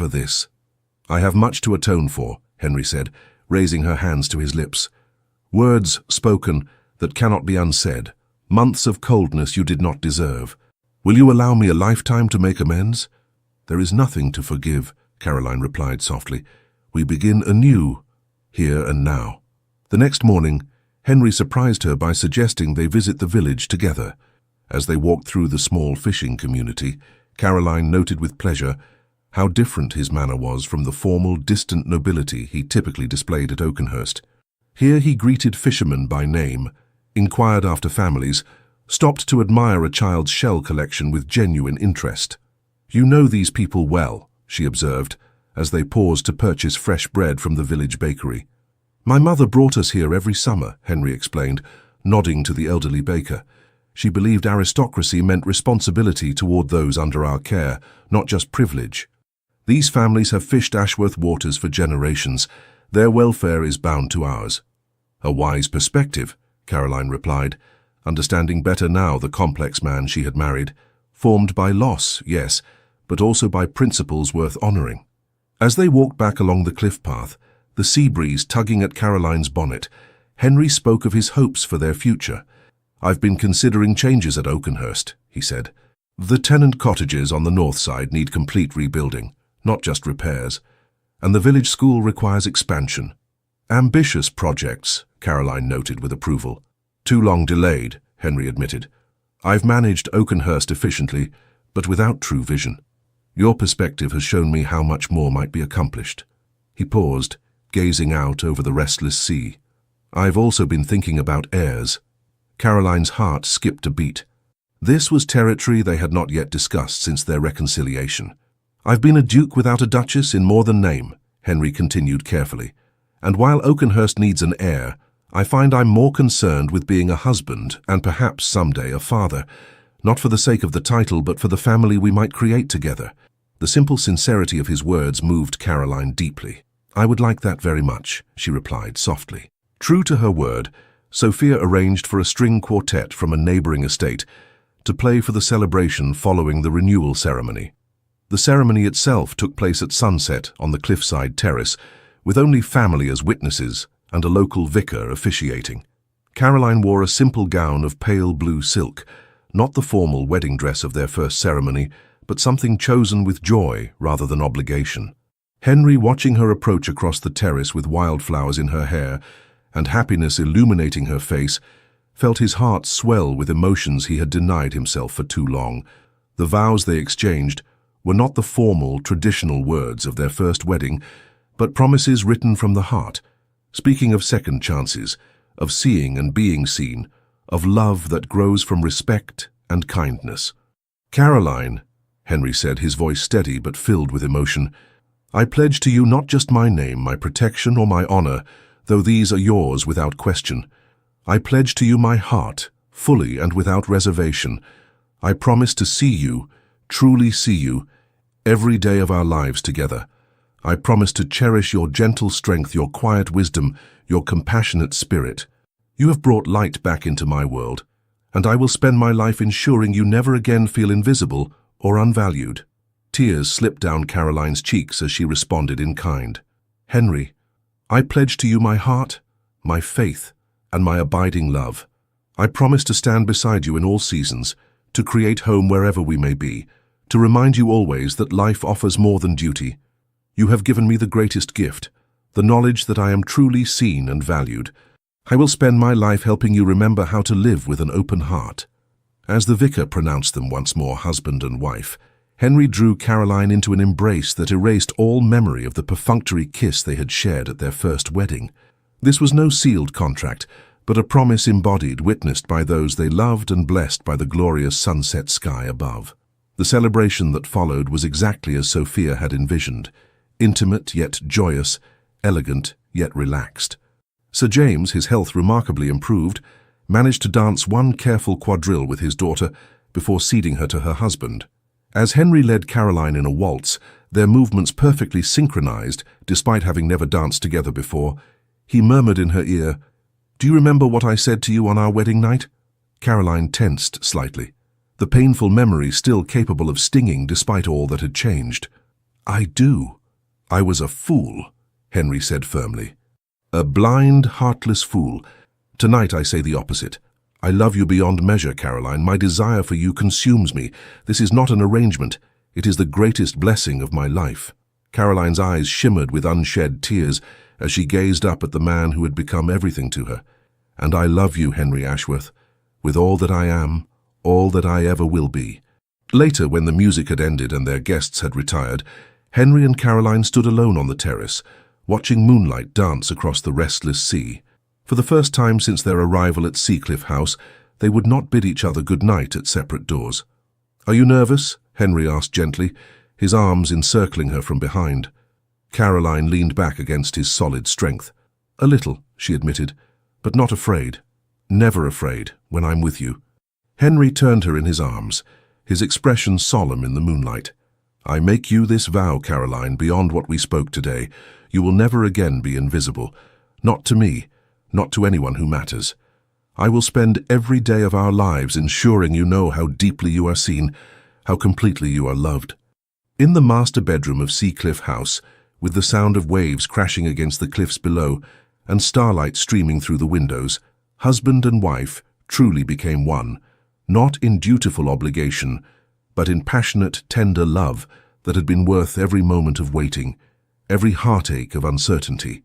this." "I have much to atone for," Henry said, raising her hands to his lips. "Words spoken that cannot be unsaid, months of coldness you did not deserve. Will you allow me a lifetime to make amends?" "There is nothing to forgive," Caroline replied softly. "We begin anew, here and now." The next morning, Henry surprised her by suggesting they visit the village together. As they walked through the small fishing community, Caroline noted with pleasure how different his manner was from the formal, distant nobility he typically displayed at Oakenhurst. Here he greeted fishermen by name, inquired after families, stopped to admire a child's shell collection with genuine interest. "You know these people well," she observed, as they paused to purchase fresh bread from the village bakery. "My mother brought us here every summer," Henry explained, nodding to the elderly baker. "She believed aristocracy meant responsibility toward those under our care, not just privilege. These families have fished Ashworth waters for generations. Their welfare is bound to ours." "A wise perspective," Caroline replied, understanding better now the complex man she had married, formed by loss, yes, but also by principles worth honoring. As they walked back along the cliff path, the sea breeze tugging at Caroline's bonnet, Henry spoke of his hopes for their future. "I've been considering changes at Oakenhurst," he said. "The tenant cottages on the north side need complete rebuilding, not just repairs, and the village school requires expansion." "Ambitious projects," Caroline noted with approval. "Too long delayed," Henry admitted. "I've managed Oakenhurst efficiently, but without true vision. Your perspective has shown me how much more might be accomplished." He paused, gazing out over the restless sea. "I've also been thinking about heirs." Caroline's heart skipped a beat. This was territory they had not yet discussed since their reconciliation. "I've been a duke without a duchess in more than name," Henry continued carefully. "And while Oakenhurst needs an heir, I find I'm more concerned with being a husband and perhaps someday a father, not for the sake of the title but for the family we might create together." The simple sincerity of his words moved Caroline deeply. "I would like that very much," she replied softly. True to her word, Sophia arranged for a string quartet from a neighboring estate to play for the celebration following the renewal ceremony. The ceremony itself took place at sunset on the cliffside terrace, with only family as witnesses and a local vicar officiating. Caroline wore a simple gown of pale blue silk, not the formal wedding dress of their first ceremony, but something chosen with joy rather than obligation. Henry, watching her approach across the terrace with wildflowers in her hair and happiness illuminating her face, felt his heart swell with emotions he had denied himself for too long. The vows they exchanged were not the formal, traditional words of their first wedding, but promises written from the heart, speaking of second chances, of seeing and being seen, of love that grows from respect and kindness. "Caroline," Henry said, his voice steady but filled with emotion, "I pledge to you not just my name, my protection, or my honor, though these are yours without question. I pledge to you my heart, fully and without reservation. I promise to see you, truly see you, every day of our lives together. I promise to cherish your gentle strength, your quiet wisdom, your compassionate spirit. You have brought light back into my world, and I will spend my life ensuring you never again feel invisible or unvalued." Tears slipped down Caroline's cheeks as she responded in kind. "Henry, I pledge to you my heart, my faith, and my abiding love. I promise to stand beside you in all seasons, to create home wherever we may be, to remind you always that life offers more than duty. You have given me the greatest gift, the knowledge that I am truly seen and valued. I will spend my life helping you remember how to live with an open heart." As the vicar pronounced them once more husband and wife, Henry drew Caroline into an embrace that erased all memory of the perfunctory kiss they had shared at their first wedding. This was no sealed contract, but a promise embodied, witnessed by those they loved and blessed by the glorious sunset sky above. The celebration that followed was exactly as Sophia had envisioned, intimate yet joyous, elegant yet relaxed. Sir James, his health remarkably improved, managed to dance one careful quadrille with his daughter before ceding her to her husband. As Henry led Caroline in a waltz, their movements perfectly synchronized despite having never danced together before, he murmured in her ear, "Do you remember what I said to you on our wedding night?" Caroline tensed slightly, the painful memory still capable of stinging despite all that had changed. "I do." "I was a fool," Henry said firmly. "A blind, heartless fool. Tonight I say the opposite. I love you beyond measure, Caroline. My desire for you consumes me. This is not an arrangement. It is the greatest blessing of my life." Caroline's eyes shimmered with unshed tears as she gazed up at the man who had become everything to her. "And I love you, Henry Ashworth, with all that I am, all that I ever will be." Later, when the music had ended and their guests had retired, Henry and Caroline stood alone on the terrace, watching moonlight dance across the restless sea. For the first time since their arrival at Seacliff House, they would not bid each other good night at separate doors. "Are you nervous?" Henry asked gently, his arms encircling her from behind. Caroline leaned back against his solid strength. "A little," she admitted, "but not afraid. Never afraid when I'm with you." Henry turned her in his arms, his expression solemn in the moonlight. "I make you this vow, Caroline, beyond what we spoke today. You will never again be invisible. Not to me, not to anyone who matters. I will spend every day of our lives ensuring you know how deeply you are seen, how completely you are loved." In the master bedroom of Seacliff House, with the sound of waves crashing against the cliffs below and starlight streaming through the windows, husband and wife truly became one, not in dutiful obligation, but in passionate, tender love that had been worth every moment of waiting, every heartache of uncertainty.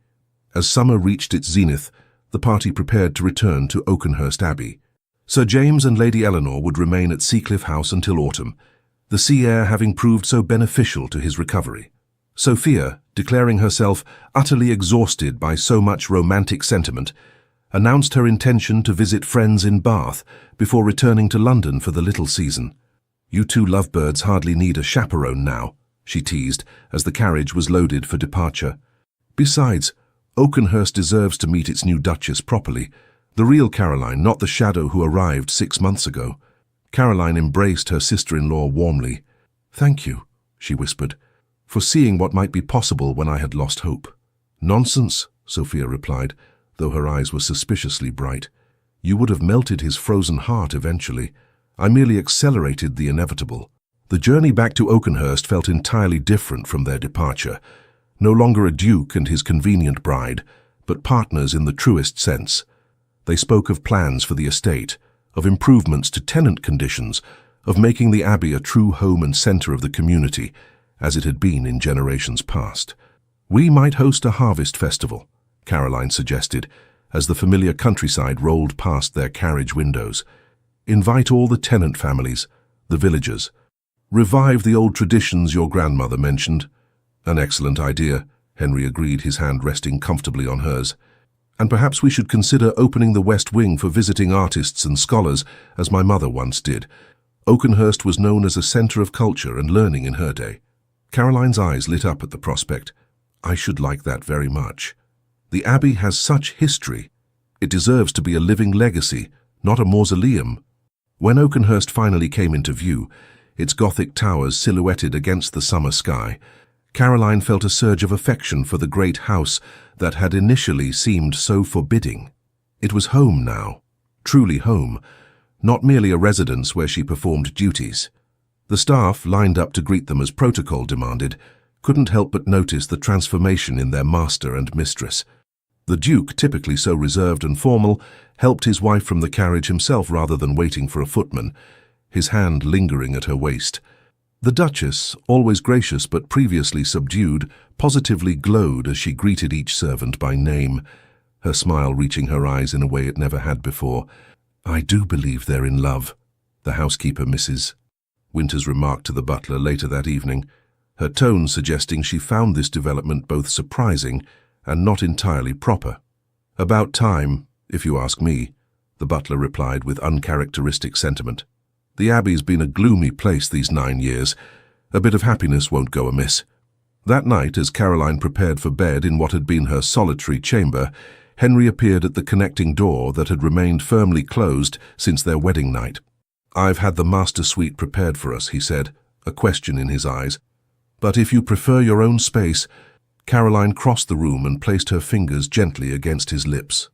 As summer reached its zenith, the party prepared to return to Oakenhurst Abbey. Sir James and Lady Eleanor would remain at Seacliff House until autumn, the sea air having proved so beneficial to his recovery. Sophia, declaring herself utterly exhausted by so much romantic sentiment, announced her intention to visit friends in Bath before returning to London for the little season. "You two lovebirds hardly need a chaperone now," she teased as the carriage was loaded for departure. "Besides, Oakenhurst deserves to meet its new Duchess properly, the real Caroline, not the shadow who arrived 6 months ago." Caroline embraced her sister-in-law warmly. "Thank you," she whispered, "for seeing what might be possible when I had lost hope." "Nonsense," Sophia replied, though her eyes were suspiciously bright. "You would have melted his frozen heart eventually. I merely accelerated the inevitable." The journey back to Oakenhurst felt entirely different from their departure. No longer a duke and his convenient bride, but partners in the truest sense. They spoke of plans for the estate, of improvements to tenant conditions, of making the Abbey a true home and centre of the community, as it had been in generations past. "We might host a harvest festival," Caroline suggested, as the familiar countryside rolled past their carriage windows. "Invite all the tenant families, the villagers. Revive the old traditions your grandmother mentioned." "An excellent idea," Henry agreed, his hand resting comfortably on hers. "And perhaps we should consider opening the West Wing for visiting artists and scholars, as my mother once did. Oakenhurst was known as a centre of culture and learning in her day." Caroline's eyes lit up at the prospect. "I should like that very much. The Abbey has such history. It deserves to be a living legacy, not a mausoleum." When Oakenhurst finally came into view, its Gothic towers silhouetted against the summer sky, Caroline felt a surge of affection for the great house that had initially seemed so forbidding. It was home now, truly home, not merely a residence where she performed duties. The staff, lined up to greet them as protocol demanded, couldn't help but notice the transformation in their master and mistress. The Duke, typically so reserved and formal, helped his wife from the carriage himself rather than waiting for a footman, his hand lingering at her waist. The Duchess, always gracious but previously subdued, positively glowed as she greeted each servant by name, her smile reaching her eyes in a way it never had before. "I do believe they're in love," the housekeeper, Mrs. Winters, remarked to the butler later that evening, her tone suggesting she found this development both surprising and not entirely proper. "About time, if you ask me," the butler replied with uncharacteristic sentiment. "The Abbey's been a gloomy place these 9 years. A bit of happiness won't go amiss." That night, as Caroline prepared for bed in what had been her solitary chamber, Henry appeared at the connecting door that had remained firmly closed since their wedding night. "I've had the master suite prepared for us," he said, a question in his eyes. "But if you prefer your own space—" Caroline crossed the room and placed her fingers gently against his lips.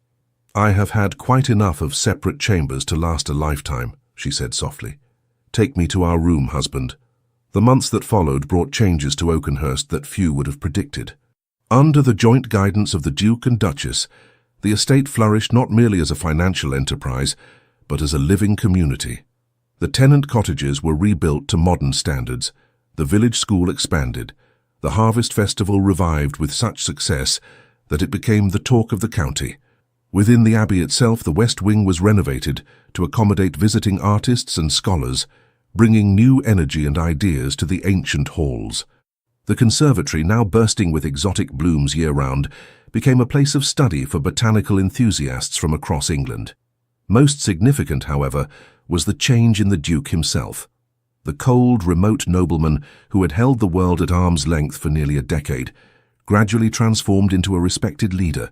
"I have had quite enough of separate chambers to last a lifetime," she said softly. "Take me to our room, husband." The months that followed brought changes to Oakenhurst that few would have predicted. Under the joint guidance of the Duke and Duchess, the estate flourished not merely as a financial enterprise, but as a living community. The tenant cottages were rebuilt to modern standards, the village school expanded, the harvest festival revived with such success that it became the talk of the county. Within the Abbey itself, the West Wing was renovated to accommodate visiting artists and scholars, bringing new energy and ideas to the ancient halls. The conservatory, now bursting with exotic blooms year-round, became a place of study for botanical enthusiasts from across England. Most significant, however, was the change in the Duke himself. The cold, remote nobleman who had held the world at arm's length for nearly a decade, gradually transformed into a respected leader,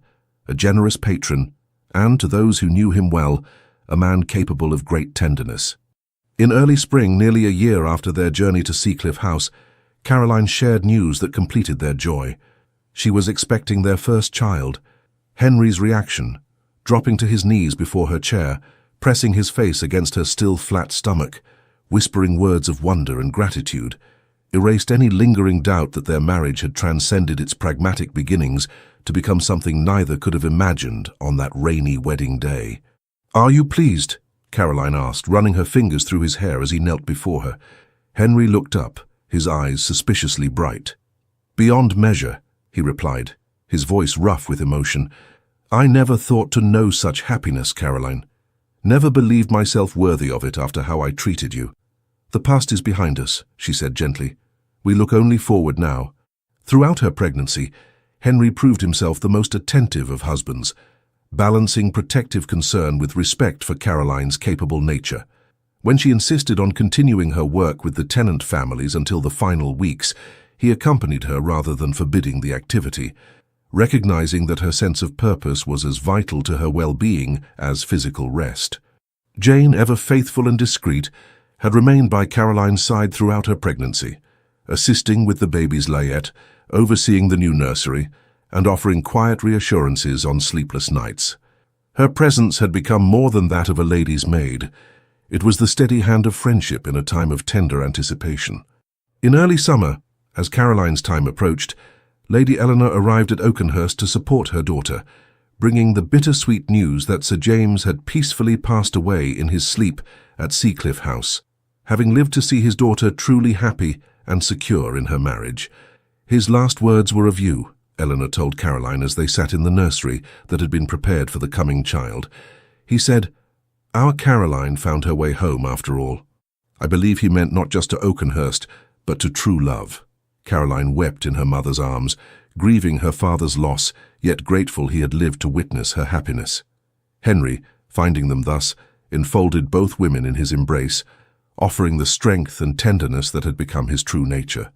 a generous patron, and, to those who knew him well, a man capable of great tenderness. In early spring, nearly a year after their journey to Seacliff House, Caroline shared news that completed their joy. She was expecting their first child. Henry's reaction, dropping to his knees before her chair, pressing his face against her still flat stomach, whispering words of wonder and gratitude, erased any lingering doubt that their marriage had transcended its pragmatic beginnings to become something neither could have imagined on that rainy wedding day. "Are you pleased?" Caroline asked, running her fingers through his hair as he knelt before her. Henry looked up, his eyes suspiciously bright. "Beyond measure," he replied, his voice rough with emotion. "I never thought to know such happiness, Caroline. Never believed myself worthy of it after how I treated you. The past is behind us," she said gently. "We look only forward now." Throughout her pregnancy, Henry proved himself the most attentive of husbands, balancing protective concern with respect for Caroline's capable nature. When she insisted on continuing her work with the tenant families until the final weeks, he accompanied her rather than forbidding the activity, recognizing that her sense of purpose was as vital to her well-being as physical rest. Jane, ever faithful and discreet, had remained by Caroline's side throughout her pregnancy, assisting with the baby's layette, overseeing the new nursery, and offering quiet reassurances on sleepless nights. Her presence had become more than that of a lady's maid. It was the steady hand of friendship in a time of tender anticipation. In early summer, as Caroline's time approached, Lady Eleanor arrived at Oakenhurst to support her daughter, bringing the bittersweet news that Sir James had peacefully passed away in his sleep at Seacliff House, having lived to see his daughter truly happy and secure in her marriage. His last words were of you, Eleanor told Caroline as they sat in the nursery that had been prepared for the coming child. He said, "Our Caroline found her way home after all." I believe he meant not just to Oakenhurst, but to true love. Caroline wept in her mother's arms, grieving her father's loss, yet grateful he had lived to witness her happiness. Henry, finding them thus, enfolded both women in his embrace, offering the strength and tenderness that had become his true nature.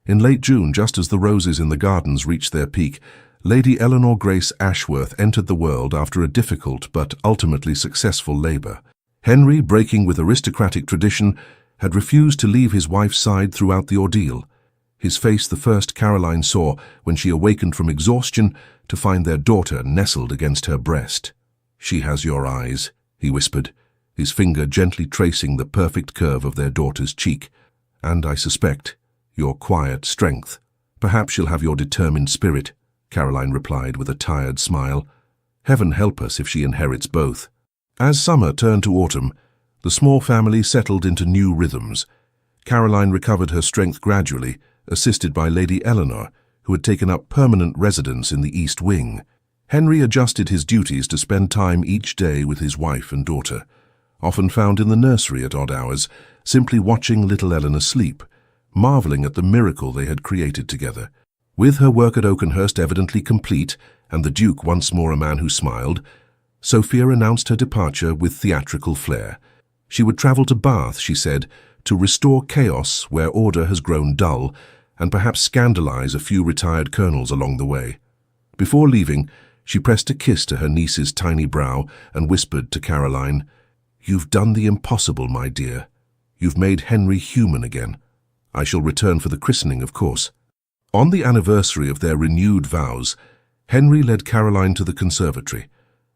In late June, just as the roses in the gardens reached their peak, Lady Eleanor Grace Ashworth entered the world after a difficult but ultimately successful labour. Henry, breaking with aristocratic tradition, had refused to leave his wife's side throughout the ordeal, his face the first Caroline saw when she awakened from exhaustion to find their daughter nestled against her breast. "She has your eyes," he whispered, his finger gently tracing the perfect curve of their daughter's cheek. "And I suspect, your quiet strength. Perhaps she'll have your determined spirit," Caroline replied with a tired smile. "Heaven help us if she inherits both." As summer turned to autumn, the small family settled into new rhythms. Caroline recovered her strength gradually, assisted by Lady Eleanor, who had taken up permanent residence in the East Wing. Henry adjusted his duties to spend time each day with his wife and daughter, often found in the nursery at odd hours, simply watching little Eleanor sleep, marvelling at the miracle they had created together. With her work at Oakenhurst evidently complete, and the Duke once more a man who smiled, Sophia announced her departure with theatrical flair. She would travel to Bath, she said, to restore chaos where order has grown dull, and perhaps scandalize a few retired colonels along the way. Before leaving, she pressed a kiss to her niece's tiny brow and whispered to Caroline, "You've done the impossible, my dear. You've made Henry human again. I shall return for the christening, of course." On the anniversary of their renewed vows, Henry led Caroline to the conservatory,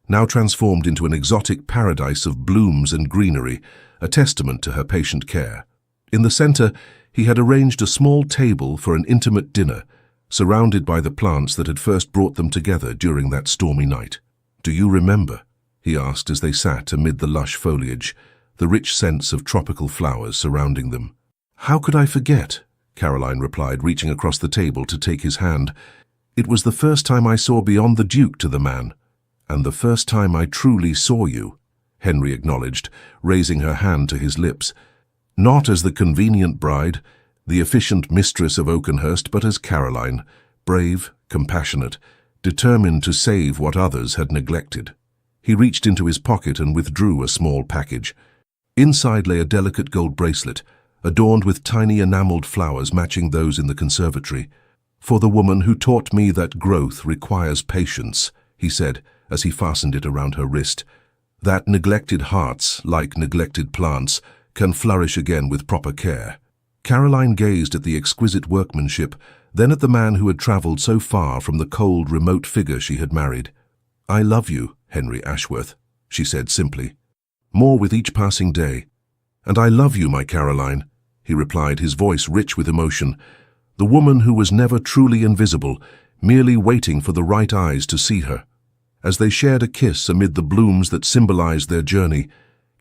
now transformed into an exotic paradise of blooms and greenery, a testament to her patient care. In the center, he had arranged a small table for an intimate dinner, surrounded by the plants that had first brought them together during that stormy night. "Do you remember?" he asked as they sat amid the lush foliage, the rich scents of tropical flowers surrounding them. "How could I forget?" Caroline replied, reaching across the table to take his hand. "It was the first time I saw beyond the Duke to the man, and the first time I truly saw you," Henry acknowledged, raising her hand to his lips. Not as the convenient bride, the efficient mistress of Oakenhurst, but as Caroline, brave, compassionate, determined to save what others had neglected. He reached into his pocket and withdrew a small package. Inside lay a delicate gold bracelet, adorned with tiny enameled flowers matching those in the conservatory. "For the woman who taught me that growth requires patience," he said as he fastened it around her wrist. "That neglected hearts, like neglected plants, can flourish again with proper care." Caroline gazed at the exquisite workmanship, then at the man who had travelled so far from the cold, remote figure she had married. "I love you, Henry Ashworth," she said simply, "more with each passing day." "And I love you, my Caroline," he replied, his voice rich with emotion. The woman who was never truly invisible, merely waiting for the right eyes to see her. As they shared a kiss amid the blooms that symbolized their journey,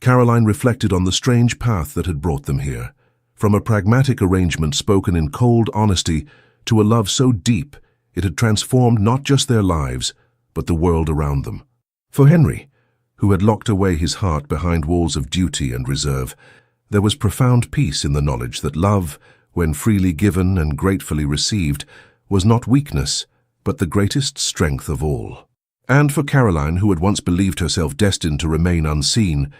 Caroline reflected on the strange path that had brought them here. From a pragmatic arrangement spoken in cold honesty to a love so deep it had transformed not just their lives, but the world around them. For Henry, who had locked away his heart behind walls of duty and reserve, there was profound peace in the knowledge that love, when freely given and gratefully received, was not weakness, but the greatest strength of all. And for Caroline, who had once believed herself destined to remain unseen,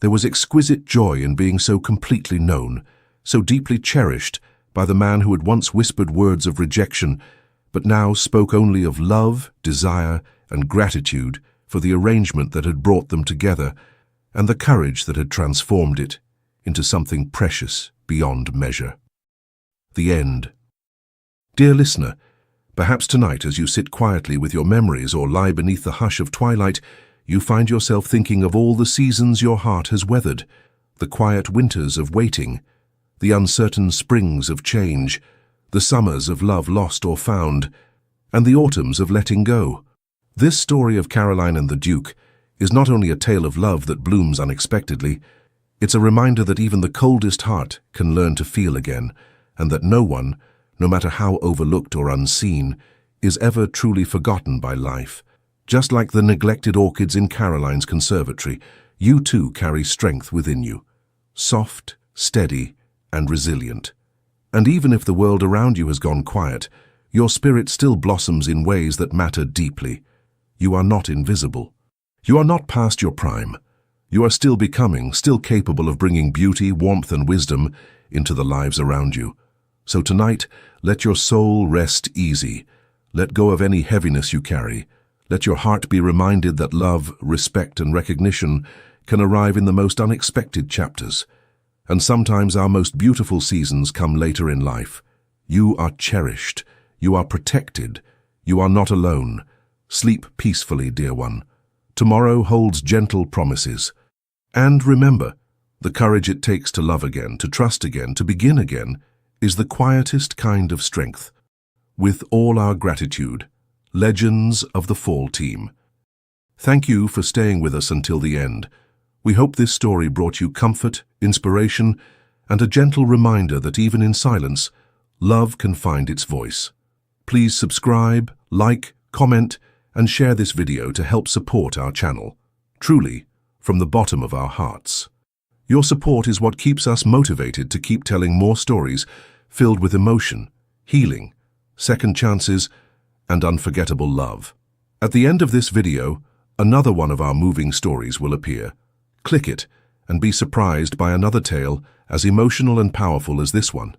there was exquisite joy in being so completely known, so deeply cherished by the man who had once whispered words of rejection, but now spoke only of love, desire, and gratitude for the arrangement that had brought them together, and the courage that had transformed it into something precious beyond measure. The end. Dear listener, perhaps tonight as you sit quietly with your memories or lie beneath the hush of twilight, you find yourself thinking of all the seasons your heart has weathered, the quiet winters of waiting, the uncertain springs of change, the summers of love lost or found, and the autumns of letting go. This story of Caroline and the Duke is not only a tale of love that blooms unexpectedly, it's a reminder that even the coldest heart can learn to feel again, and that no one, no matter how overlooked or unseen, is ever truly forgotten by life. Just like the neglected orchids in Caroline's conservatory, you too carry strength within you, soft, steady, and resilient. And even if the world around you has gone quiet, your spirit still blossoms in ways that matter deeply. You are not invisible. You are not past your prime. You are still becoming, still capable of bringing beauty, warmth, and wisdom into the lives around you. So tonight, let your soul rest easy. Let go of any heaviness you carry. Let your heart be reminded that love, respect, and recognition can arrive in the most unexpected chapters. And sometimes our most beautiful seasons come later in life. You are cherished. You are protected. You are not alone. Sleep peacefully, dear one. Tomorrow holds gentle promises. And remember, the courage it takes to love again, to trust again, to begin again, is the quietest kind of strength. With all our gratitude, Legends of the Fall Team. Thank you for staying with us until the end. We hope this story brought you comfort, inspiration, and a gentle reminder that even in silence, love can find its voice. Please subscribe, like, comment, and share this video to help support our channel. Truly, from the bottom of our hearts. Your support is what keeps us motivated to keep telling more stories filled with emotion, healing, second chances, and unforgettable love. At the end of this video, another one of our moving stories will appear. Click it and be surprised by another tale as emotional and powerful as this one.